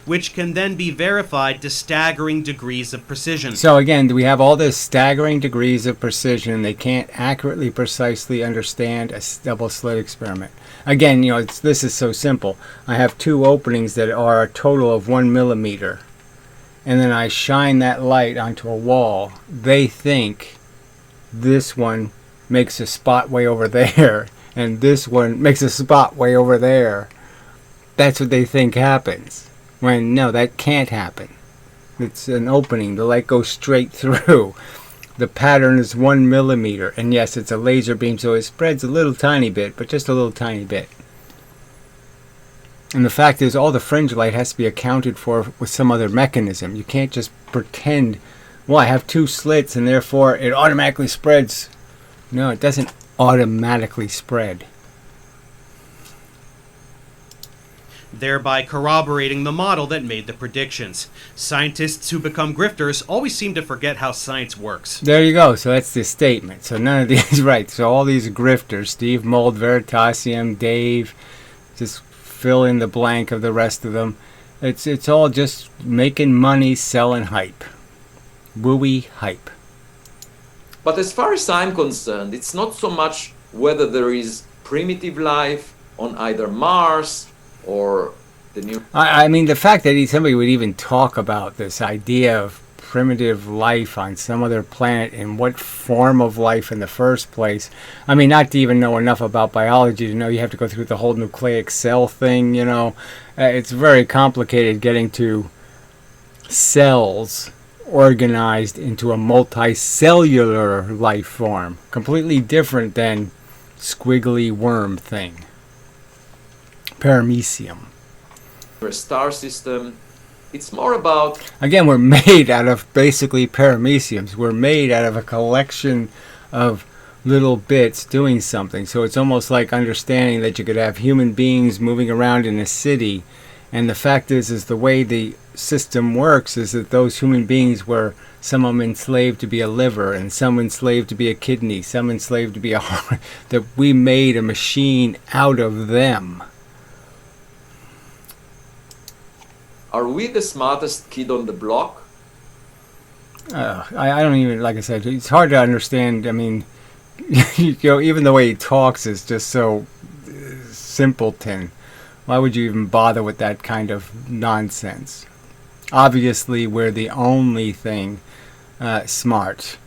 Which can then be verified to staggering degrees of precision.
So again, we have all this staggering degrees of precision. They can't accurately, precisely understand a double slit experiment. Again, this is so simple. I have two openings that are a total of 1 millimeter. And then I shine that light onto a wall. They think this one makes a spot way over there, and this one makes a spot way over there. That's what they think happens. When no, that can't happen. It's an opening. The light goes straight through. The pattern is 1 millimeter, and yes, it's a laser beam, so it spreads a little tiny bit, but just a little tiny bit. And the fact is, all the fringe light has to be accounted for with some other mechanism. You can't just pretend, well, I have two slits and therefore it automatically spreads. No, it doesn't automatically spread.
Thereby corroborating the model that made the predictions. Scientists who become grifters always seem to forget how science works.
There you go. So that's the statement. So none of these, right. So all these grifters, Steve Mold, Veritasium, Dave, just fill in the blank of the rest of them. It's all just making money selling hype. Wooey hype.
But as far as I'm concerned, it's not so much whether there is primitive life on either Mars or the new...
I mean, the fact that somebody would even talk about this idea of primitive life on some other planet and what form of life in the first place. I mean, not to even know enough about biology to know you have to go through the whole nucleic cell thing, It's very complicated getting to cells organized into a multicellular life form. Completely different than squiggly worm thing. Paramecium.
a star system. It's more about...
Again, we're made out of basically parameciums. We're made out of a collection of little bits doing something. So it's almost like understanding that you could have human beings moving around in a city. And the fact is the way the system works is that those human beings were some of them enslaved to be a liver, and some enslaved to be a kidney, some enslaved to be a heart, that we made a machine out of them.
Are we the smartest kid on the block?
I don't even, like I said, it's hard to understand. I mean, even the way he talks is just so simpleton. Why would you even bother with that kind of nonsense? Obviously, we're the only thing smart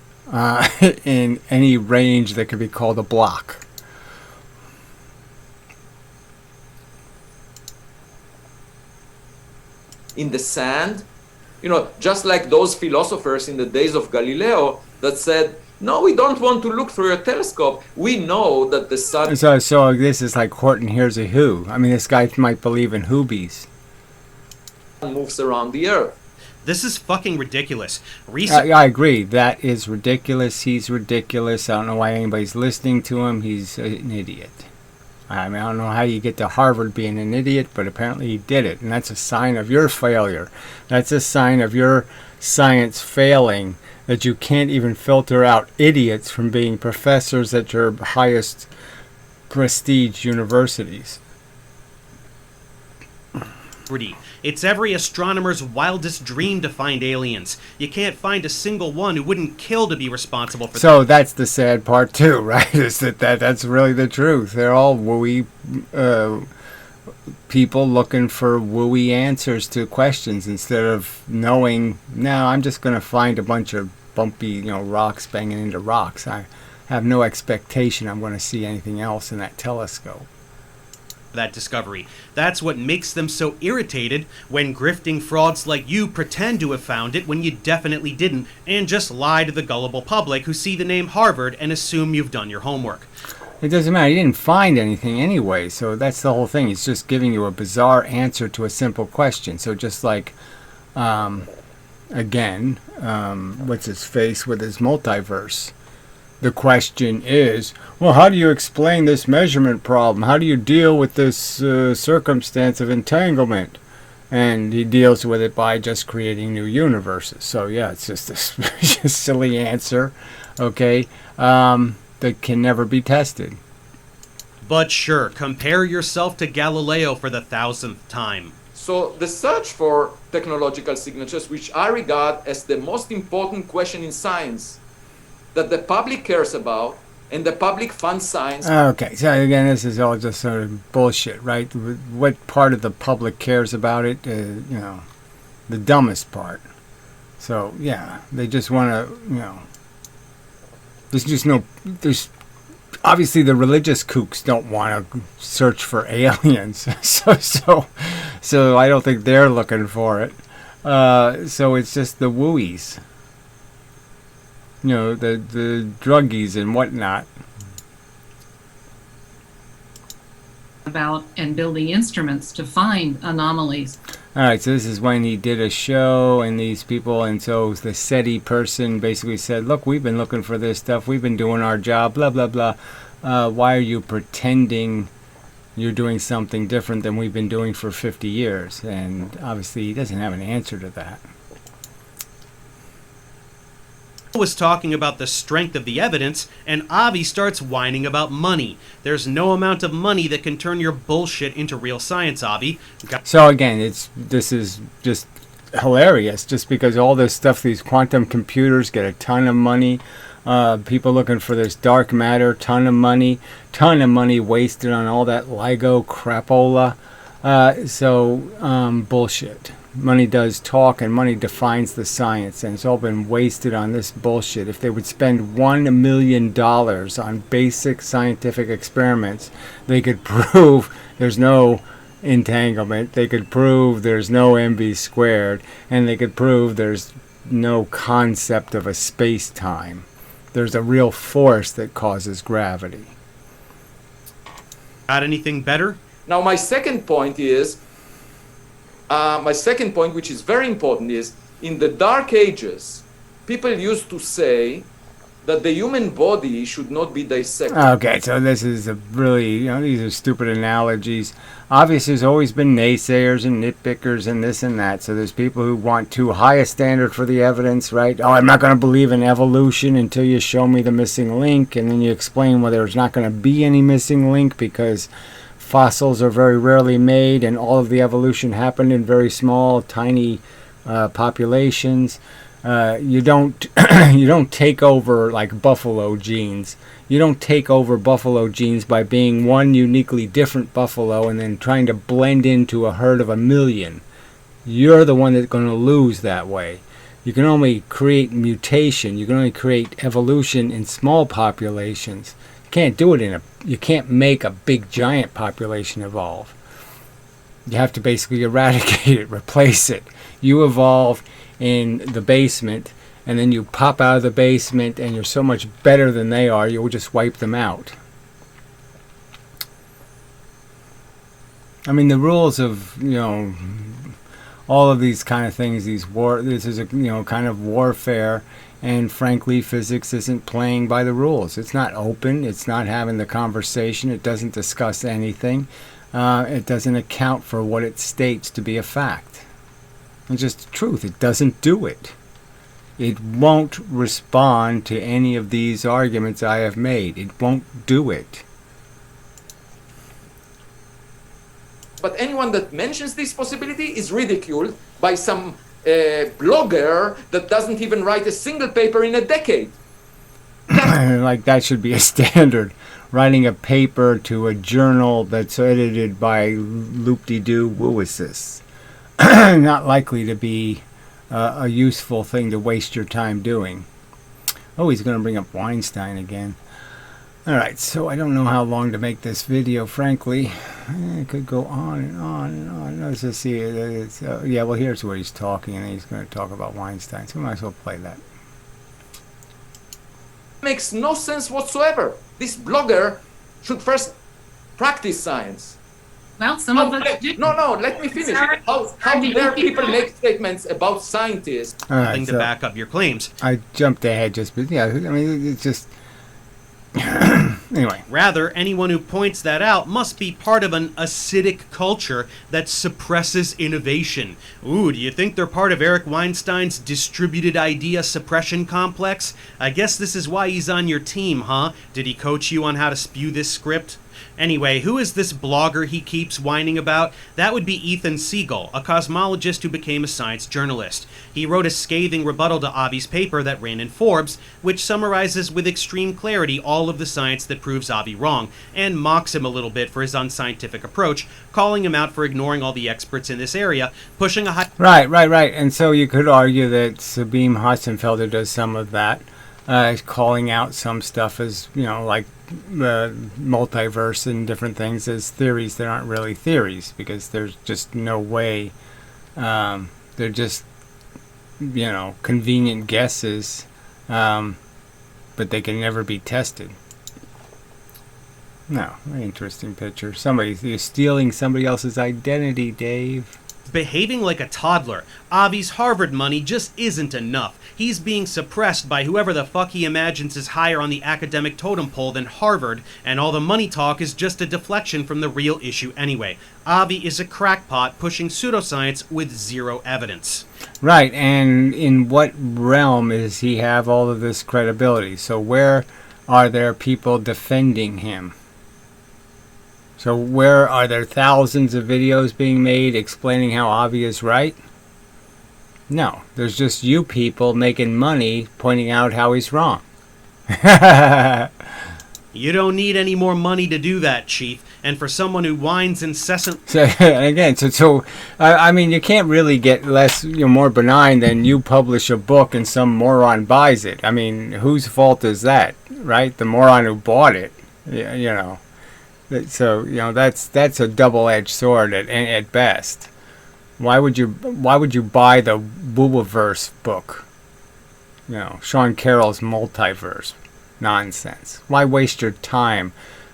in any range that could be called a block.
In the sand, just like those philosophers in the days of Galileo that said, no, we don't want to look through a telescope. We know that the sun...
So this is like Horton Hears a Who. I mean, this guy might believe in Whobies.
...moves around the Earth.
This is fucking ridiculous.
I agree. That is ridiculous. He's ridiculous. I don't know why anybody's listening to him. He's an idiot. I mean, I don't know how you get to Harvard being an idiot, but apparently he did it. And that's a sign of your failure. That's a sign of your science failing, that you can't even filter out idiots from being professors at your highest prestige universities.
It's every astronomer's wildest dream to find aliens. You can't find a single one who wouldn't kill to be responsible for
So that's the sad part too, right? Is that's really the truth. They're all wooey people looking for wooey answers to questions instead of knowing, no, I'm just going to find a bunch of bumpy, rocks banging into rocks. I have no expectation I'm going to see anything else in that telescope.
that discovery. That's what makes them so irritated when grifting frauds like you pretend to have found it when you definitely didn't, and just lie to the gullible public who see the name Harvard and assume you've done your homework.
It doesn't matter. He didn't find anything anyway, so that's the whole thing. He's just giving you a bizarre answer to a simple question. So just like, again, what's his face with his multiverse? The question is, well, how do you explain this measurement problem? How do you deal with this circumstance of entanglement? And he deals with it by just creating new universes. So yeah, it's just this just silly answer, okay, that can never be tested.
But sure, compare yourself to Galileo for the 1000th time.
So the search for technological signatures, which I regard as the most important question in science, that the public cares about, and the public funds science.
Okay, so again, this is all just sort of bullshit, right? What part of the public cares about it? You know, the dumbest part. So yeah, they just want to, you know, there's obviously the religious kooks don't want to search for aliens, so I don't think they're looking for it. So it's just the wooies. You know, the druggies and whatnot.
About and building instruments to find anomalies.
All right, so this is when he did a show, and these people, and so the SETI person basically said, look, we've been looking for this stuff, we've been doing our job, blah, blah, blah. Why are you pretending you're doing something different than we've been doing for 50 years? And obviously he doesn't have an answer to that.
Was talking about the strength of the evidence, and Avi starts whining about money. There's no amount of money that can turn your bullshit into real science, Avi.
So again, this is just hilarious, just because all this stuff, these quantum computers get a ton of money. People looking for this dark matter, ton of money wasted on all that LIGO crapola. Bullshit. Money does talk, and money defines the science, and it's all been wasted on this bullshit. If they would spend $1 million on basic scientific experiments, they could prove there's no entanglement, they could prove there's no mv squared, and they could prove there's no concept of a space-time. There's a real force that causes gravity.
Got anything better?
Now, my second point, which is very important, is in the Dark Ages, people used to say that the human body should not be dissected.
Okay, so this is a really, these are stupid analogies. Obviously, there's always been naysayers and nitpickers and this and that. So there's people who want too high a standard for the evidence, right? Oh, I'm not going to believe in evolution until you show me the missing link. And then you explain why there's not going to be any missing link because fossils are very rarely made, and all of the evolution happened in very small, tiny populations. You don't you don't take over like buffalo genes. You don't take over buffalo genes by being one uniquely different buffalo and then trying to blend into a herd of 1 million. You're the one that's going to lose that way. You can only create mutation. You can only create evolution in small populations. Can't do it you can't make a big giant population evolve. You have to basically eradicate it, replace it. You evolve in the basement, and then you pop out of the basement, and you're so much better than they are, you'll just wipe them out. I mean, the rules of, all of these kind of things, this is a, kind of warfare. And frankly, physics isn't playing by the rules. It's not open. It's not having the conversation. It doesn't discuss anything. It doesn't account for what it states to be a fact. It's just the truth. It doesn't do it. It won't respond to any of these arguments I have made. It won't do it.
But anyone that mentions this possibility is ridiculed by some blogger that doesn't even write a single paper in a decade.
Like that should be a standard. Writing a paper to a journal that's edited by loop-de-doo wooists. Not likely to be a useful thing to waste your time doing. Oh, he's going to bring up Weinstein again. Alright, so I don't know how long to make this video, frankly. It could go on and on and on. Let's just see. Yeah, well, here's where he's talking, and he's going to talk about Weinstein, so we might as well play that.
Makes no sense whatsoever. This blogger should first practice science.
Well, some of us do.
No, let me finish. How dare people make statements about scientists?
Alright,
Something to back up your claims.
I jumped ahead just, but yeah, I mean, it's just... Anyway.
Rather, anyone who points that out must be part of an acidic culture that suppresses innovation. Ooh, do you think they're part of Eric Weinstein's distributed idea suppression complex? I guess this is why he's on your team, huh? Did he coach you on how to spew this script? Anyway, who is this blogger he keeps whining about? That would be Ethan Siegel, a cosmologist who became a science journalist. He wrote a scathing rebuttal to Avi's paper that ran in Forbes, which summarizes with extreme clarity all of the science that proves Avi wrong, and mocks him a little bit for his unscientific approach, calling him out for ignoring all the experts in this area, pushing a
Right. And so you could argue that Sabine Hassenfelder does some of that, calling out some stuff as, like multiverse and different things as theories that aren't really theories, because there's just no way. They're just, convenient guesses, but they can never be tested. No, very interesting picture. You're stealing somebody else's identity, Dave.
behaving like a toddler. Avi's Harvard money just isn't enough. He's being suppressed by whoever the fuck he imagines is higher on the academic totem pole than Harvard, and all the money talk is just a deflection from the real issue anyway. Avi is a crackpot pushing pseudoscience with zero evidence.
Right, and in what realm does he have all of this credibility? So where are there people defending him? So where are there thousands of videos being made explaining how Avi is right? No, there's just you people making money pointing out how he's wrong.
You don't need any more money to do that, Chief. And for someone who whines incessantly...
I mean, you can't really get more benign than you publish a book and some moron buys it. I mean, whose fault is that, right? The moron who bought it, So, that's a double-edged sword at best. Why would you buy the Woowaverse book? Sean Carroll's multiverse. Nonsense. Why waste your time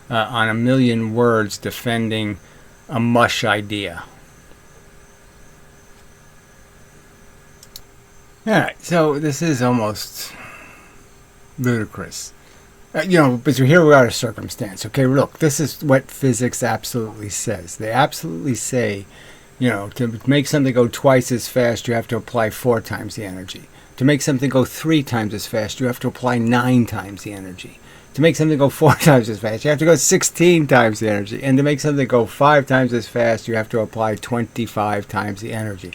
on a million words defending a mush idea? Alright, so this is almost ludicrous. But here we are a circumstance. Okay, look, this is what physics absolutely says. They absolutely say, to make something go twice as fast, you have to apply 4 times the energy. To make something go 3 times as fast, you have to apply 9 times the energy. To make something go 4 times as fast, you have to go 16 times the energy. And to make something go 5 times as fast, you have to apply 25 times the energy.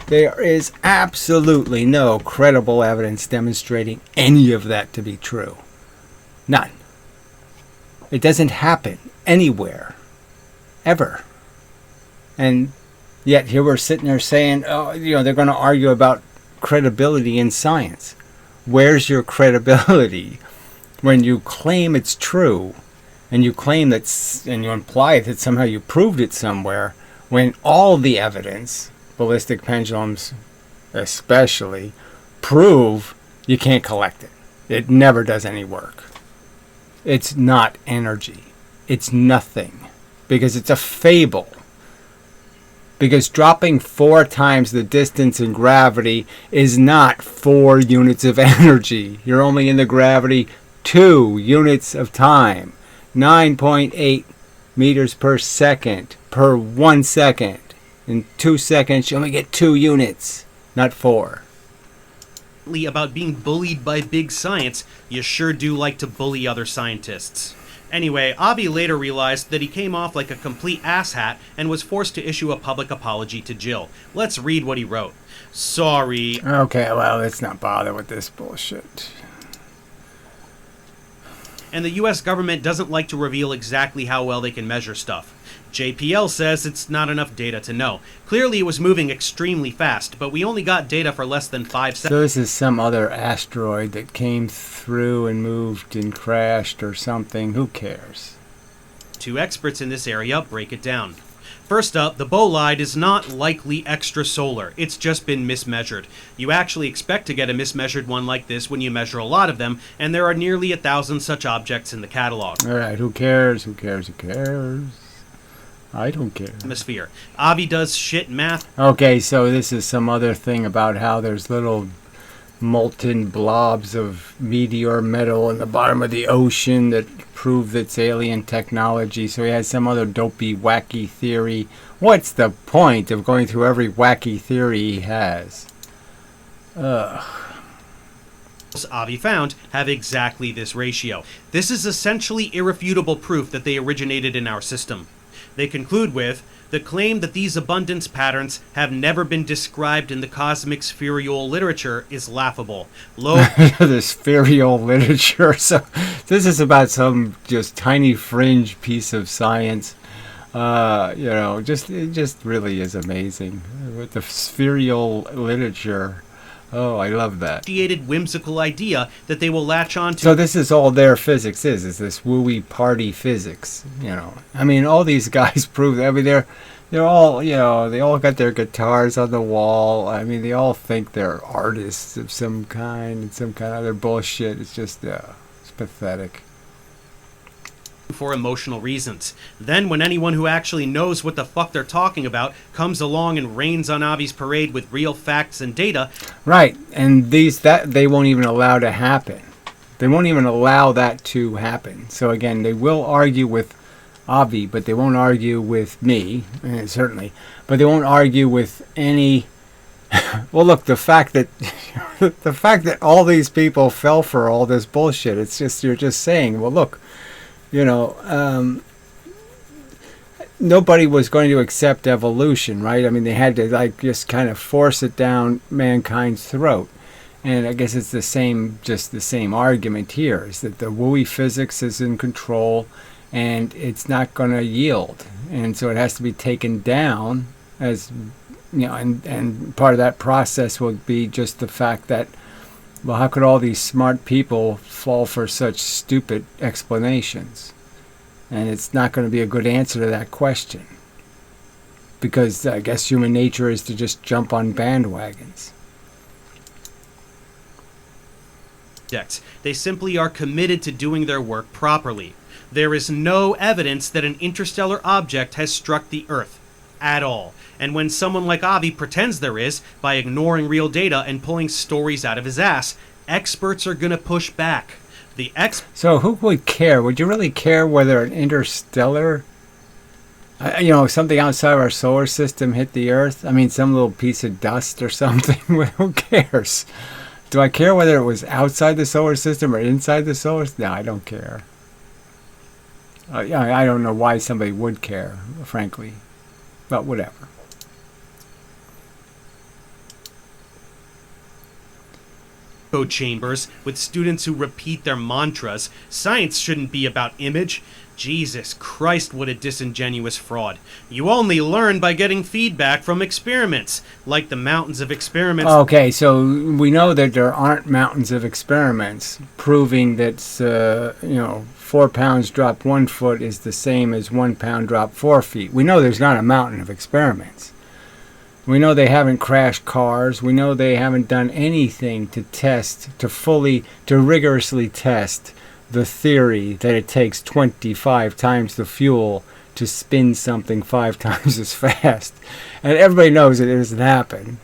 There is absolutely no credible evidence demonstrating any of that to be true. None. It doesn't happen anywhere. Ever. And yet here we're sitting there saying, they're going to argue about credibility in science. Where's your credibility when you claim it's true and you claim and you imply that somehow you proved it somewhere, when all the evidence, ballistic pendulums especially, prove you can't collect it. It never does any work. It's not energy. It's nothing. Because it's a fable. Because dropping 4 times the distance in gravity is not 4 units of energy. You're only in the gravity 2 units of time. 9.8 meters per second per 1 second. In 2 seconds, you only get 2 units, not 4.
About being bullied by big science, you sure do like to bully other scientists. Anyway, Avi later realized that he came off like a complete asshat and was forced to issue a public apology to Jill. Let's read what he wrote. Sorry.
Okay, well, let's not bother with this bullshit.
And the US government doesn't like to reveal exactly how well they can measure stuff. JPL says it's not enough data to know. Clearly it was moving extremely fast, but we only got data for less than 5 seconds.
So this is some other asteroid that came through and moved and crashed or something. Who cares?
2 experts in this area break it down. First up, the bolide is not likely extrasolar. It's just been mismeasured. You actually expect to get a mismeasured one like this when you measure a lot of them, and there are nearly 1,000 such objects in the catalog.
Alright, who cares? Who cares? Who cares? I don't care.
Atmosphere. Avi does shit math.
Okay, so this is some other thing about how there's little molten blobs of meteor metal in the bottom of the ocean that prove it's alien technology. So he has some other dopey, wacky theory. What's the point of going through every wacky theory he has? Ugh.
Avi found have exactly this ratio. This is essentially irrefutable proof that they originated in our system. They conclude with, the claim that these abundance patterns have never been described in the cosmic spherical literature is laughable.
The spherical literature. So this is about some just tiny fringe piece of science. It just really is amazing. With the spherical literature. Oh, I love that.
Whimsical idea that they will latch on to.
So this is all their physics is this wooey party physics, I mean, all these guys prove that. I mean, they're all, they all got their guitars on the wall. I mean, they all think they're artists of some kind and some kind of other bullshit. It's just, it's pathetic.
For emotional reasons. Then when anyone who actually knows what the fuck they're talking about comes along and rains on Avi's parade with real facts and data.
Right, and that they won't even allow to happen. They won't even allow that to happen. So again, they will argue with Avi, but they won't argue with me, certainly. But they won't argue with any. Well, look, the fact that all these people fell for all this bullshit. It's just you're just saying, well, look. Nobody was going to accept evolution, right? I mean, they had to just kind of force it down mankind's throat. And I guess it's the same argument here, is that the wooey physics is in control and it's not going to yield. And so it has to be taken down as, and part of that process will be just the fact that, well, how could all these smart people fall for such stupid explanations? And it's not going to be a good answer to that question. Because I guess human nature is to just jump on bandwagons.
They simply are committed to doing their work properly. There is no evidence that an interstellar object has struck the Earth. At all. And when someone like Avi pretends there is, by ignoring real data and pulling stories out of his ass, experts are gonna push back.
So who would care? Would you really care whether an interstellar, something outside of our solar system hit the Earth? I mean, some little piece of dust or something? Who cares? Do I care whether it was outside the solar system or inside the solar system? No, I don't care. I don't know why somebody would care, frankly. But whatever.
Chambers with students who repeat their mantras. Science shouldn't be about image. Jesus Christ, what a disingenuous fraud. You only learn by getting feedback from experiments, like the mountains of experiments.
Okay, so we know that there aren't mountains of experiments proving that 4 pounds dropped 1 foot is the same as 1 pound dropped 4 feet. We know there's not a mountain of experiments. We know they haven't crashed cars. We know they haven't done anything to rigorously test the theory that it takes 25 times the fuel to spin something 5 times as fast. And everybody knows it doesn't happen.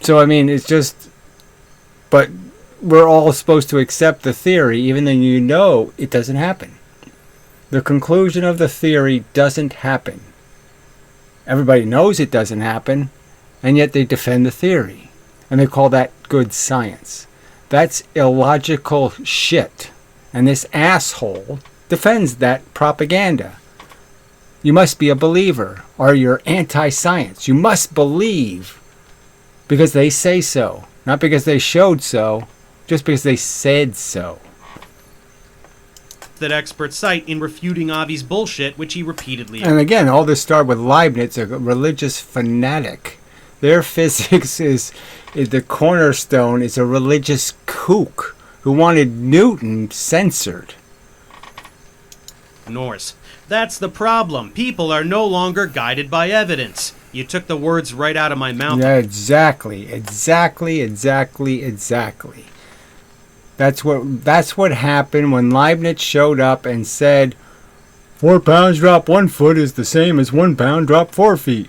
So, I mean, it's just... But we're all supposed to accept the theory, even though it doesn't happen. The conclusion of the theory doesn't happen. Everybody knows it doesn't happen, and yet they defend the theory. And they call that good science. That's illogical shit. And this asshole defends that propaganda. You must be a believer, or you're anti-science. You must believe because they say so, not because they showed so, just because they said so.
that experts cite in refuting Avi's bullshit, which he repeatedly...
And again, all this started with Leibniz, a religious fanatic. Their physics is the cornerstone, is a religious kook who wanted Newton censored.
Norse. That's the problem. People are no longer guided by evidence. You took the words right out of my mouth.
Yeah, exactly. That's what happened when Leibniz showed up and said, 4 pounds drop 1 foot is the same as 1 pound drop 4 feet.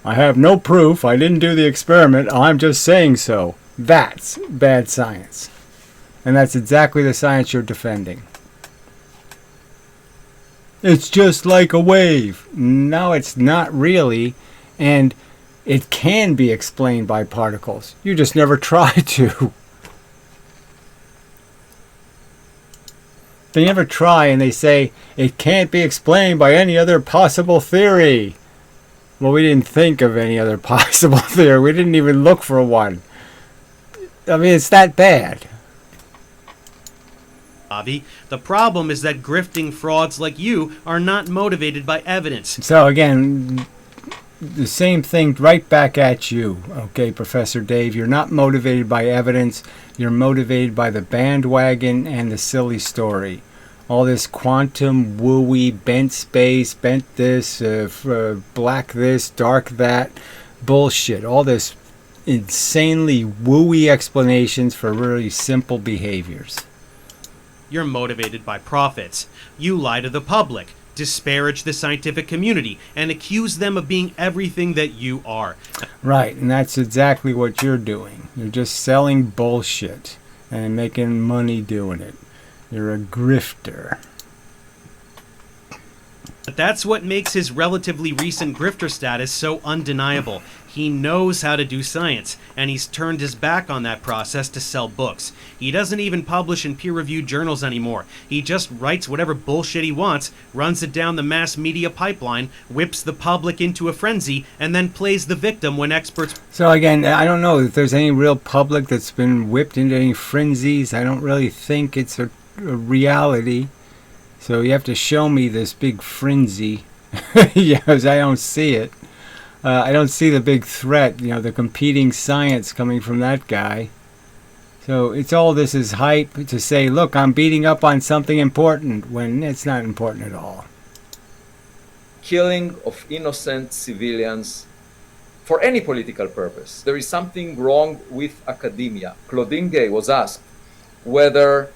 I have no proof. I didn't do the experiment. I'm just saying so. That's bad science. And that's exactly the science you're defending. It's just like a wave. No, it's not really. And it can be explained by particles. You just never try to. They never try and they say, it can't be explained by any other possible theory. Well, we didn't think of any other possible theory. We didn't even look for one. I mean, it's that bad.
Avi, the problem is that grifting frauds like you are not motivated by evidence.
So again, the same thing right back at you, okay, Professor Dave. You're not motivated by evidence. You're motivated by the bandwagon and the silly story. All this quantum wooey, bent space, bent this, black this, dark that, bullshit. All this insanely wooey explanations for really simple behaviors.
You're motivated by profits. You lie to the public, disparage the scientific community, and accuse them of being everything that you are.
Right, and that's exactly what you're doing. You're just selling bullshit and making money doing it. You're a grifter.
But that's what makes his relatively recent grifter status so undeniable. He knows how to do science, and he's turned his back on that process to sell books. He doesn't even publish in peer-reviewed journals anymore. He just writes whatever bullshit he wants, runs it down the mass media pipeline, whips the public into a frenzy, and then plays the victim when experts...
So again, I don't know if there's any real public that's been whipped into any frenzies. I don't really think it's a reality. So you have to show me this big frenzy. Yes, I don't see it. I don't see the big threat, the competing science coming from that guy. So it's all this is hype to say, look, I'm beating up on something important when it's not important at all.
Killing of innocent civilians for any political purpose. There is something wrong with academia. Claudine Gay was asked whether...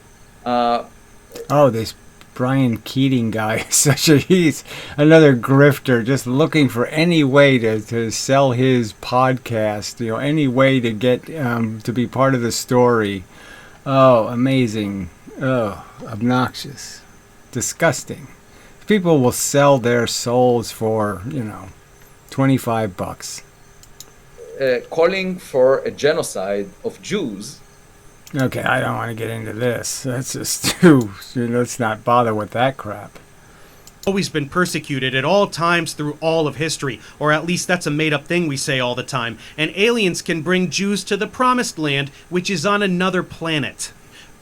this Brian Keating guy, he's another grifter, just looking for any way to sell his podcast, any way to get to be part of the story. Oh, amazing. Oh, obnoxious. Disgusting. People will sell their souls for, $25.
Calling for a genocide of Jews.
Okay, I don't want to get into this. That's just too... let's not bother with that crap.
Always been persecuted at all times through all of history, or at least that's a made-up thing we say all the time, and aliens can bring Jews to the promised land, which is on another planet.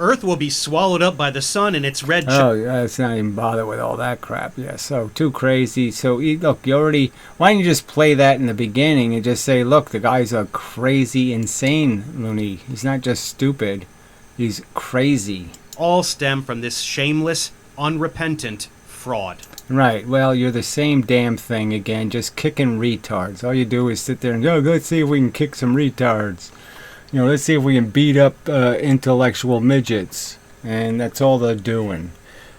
Earth will be swallowed up by the sun and its red...
let's not even bother with all that crap. Yeah, so too crazy. So, look, you already... Why don't you just play that in the beginning and just say, look, the guy's a crazy, insane loony. He's not just stupid. He's crazy.
All stem from this shameless, unrepentant fraud.
Right, well, you're the same damn thing again, just kicking retards. All you do is sit there and go, let's see if we can kick some retards. Let's see if we can beat up intellectual midgets. And that's all they're doing.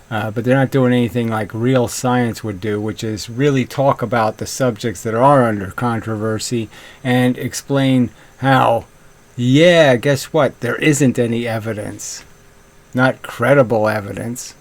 But they're not doing anything like real science would do, which is really talk about the subjects that are under controversy and explain how, yeah, guess what? There isn't any evidence. Not credible evidence.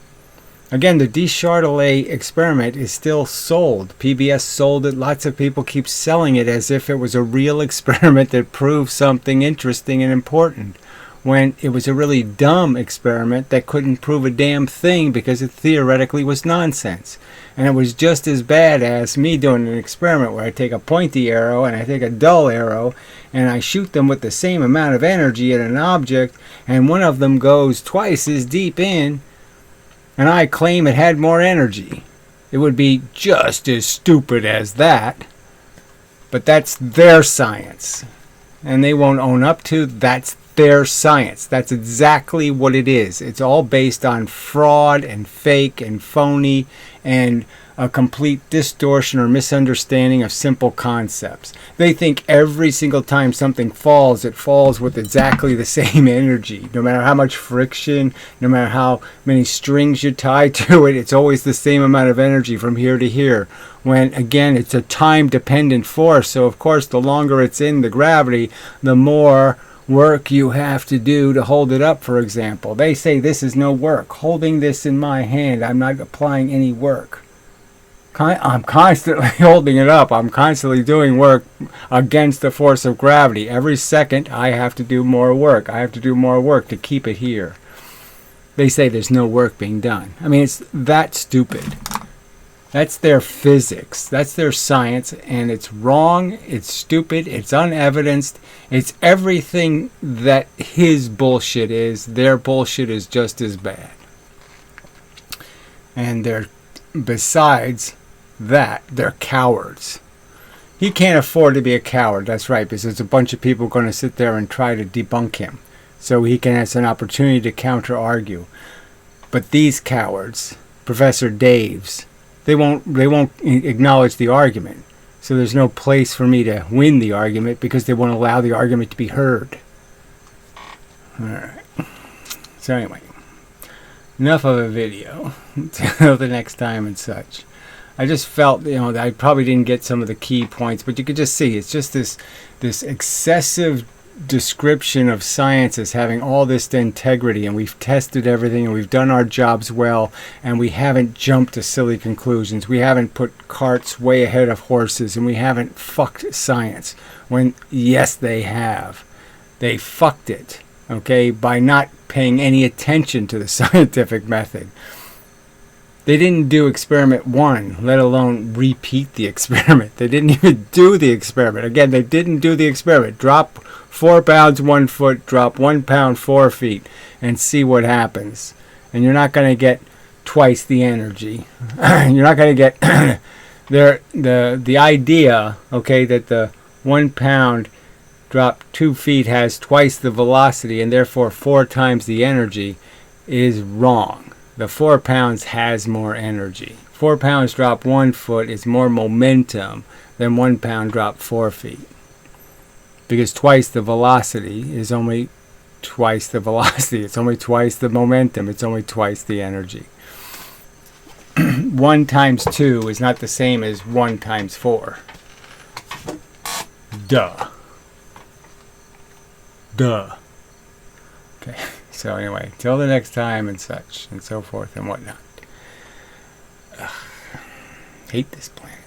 Again, the Deschardelet experiment is still sold. PBS sold it. Lots of people keep selling it as if it was a real experiment that proved something interesting and important, when it was a really dumb experiment that couldn't prove a damn thing because it theoretically was nonsense. And it was just as bad as me doing an experiment where I take a pointy arrow and I take a dull arrow and I shoot them with the same amount of energy at an object, and one of them goes twice as deep in. and I claim it had more energy. It would be just as stupid as that. But that's their science. And they won't own up to that's their science. That's exactly what it is. It's all based on fraud and fake and phony and a complete distortion or misunderstanding of simple concepts. They think every single time something falls, it falls with exactly the same energy. No matter how much friction, no matter how many strings you tie to it, it's always the same amount of energy from here to here. When, again, it's a time-dependent force. So, of course, the longer it's in the gravity, the more work you have to do to hold it up, for example. They say this is no work. Holding this in my hand, I'm not applying any work. I'm constantly holding it up. I'm constantly doing work against the force of gravity. Every second, I have to do more work. I have to do more work to keep it here. They say there's no work being done. I mean, it's that stupid. That's their physics. That's their science. And it's wrong. It's stupid. It's unevidenced. It's everything that his bullshit is. Their bullshit is just as bad. And besides that, they're cowards. He can't afford to be a coward. That's right, because there's a bunch of people going to sit there and try to debunk him. So he can have an opportunity to counter-argue. But these cowards, Professor Daves, they won't acknowledge the argument. So there's no place for me to win the argument because they won't allow the argument to be heard. Alright. So anyway, enough of a video. Until the next time and such. I just felt, that I probably didn't get some of the key points, but you could just see it's just this excessive description of science as having all this integrity, and we've tested everything and we've done our jobs well, and we haven't jumped to silly conclusions. We haven't put carts way ahead of horses, and we haven't fucked science. When yes, they have. They fucked it, okay, by not paying any attention to the scientific method. They didn't do experiment 1, let alone repeat the experiment. They didn't even do the experiment. Again, they didn't do the experiment. Drop 4 pounds 1 foot, drop 1 pound 4 feet, and see what happens. And you're not going to get twice the energy. You're not going to get the idea, okay, that the 1 pound drop 2 feet has twice the velocity and therefore 4 times the energy is wrong. The 4 pounds has more energy. 4 pounds drop 1 foot is more momentum than 1 pound drop 4 feet. Because twice the velocity is only twice the velocity. It's only twice the momentum. It's only twice the energy. 1 times 2 is not the same as 1 times 4. Duh. Okay. So anyway, till the next time and such and so forth and whatnot. Hate this planet.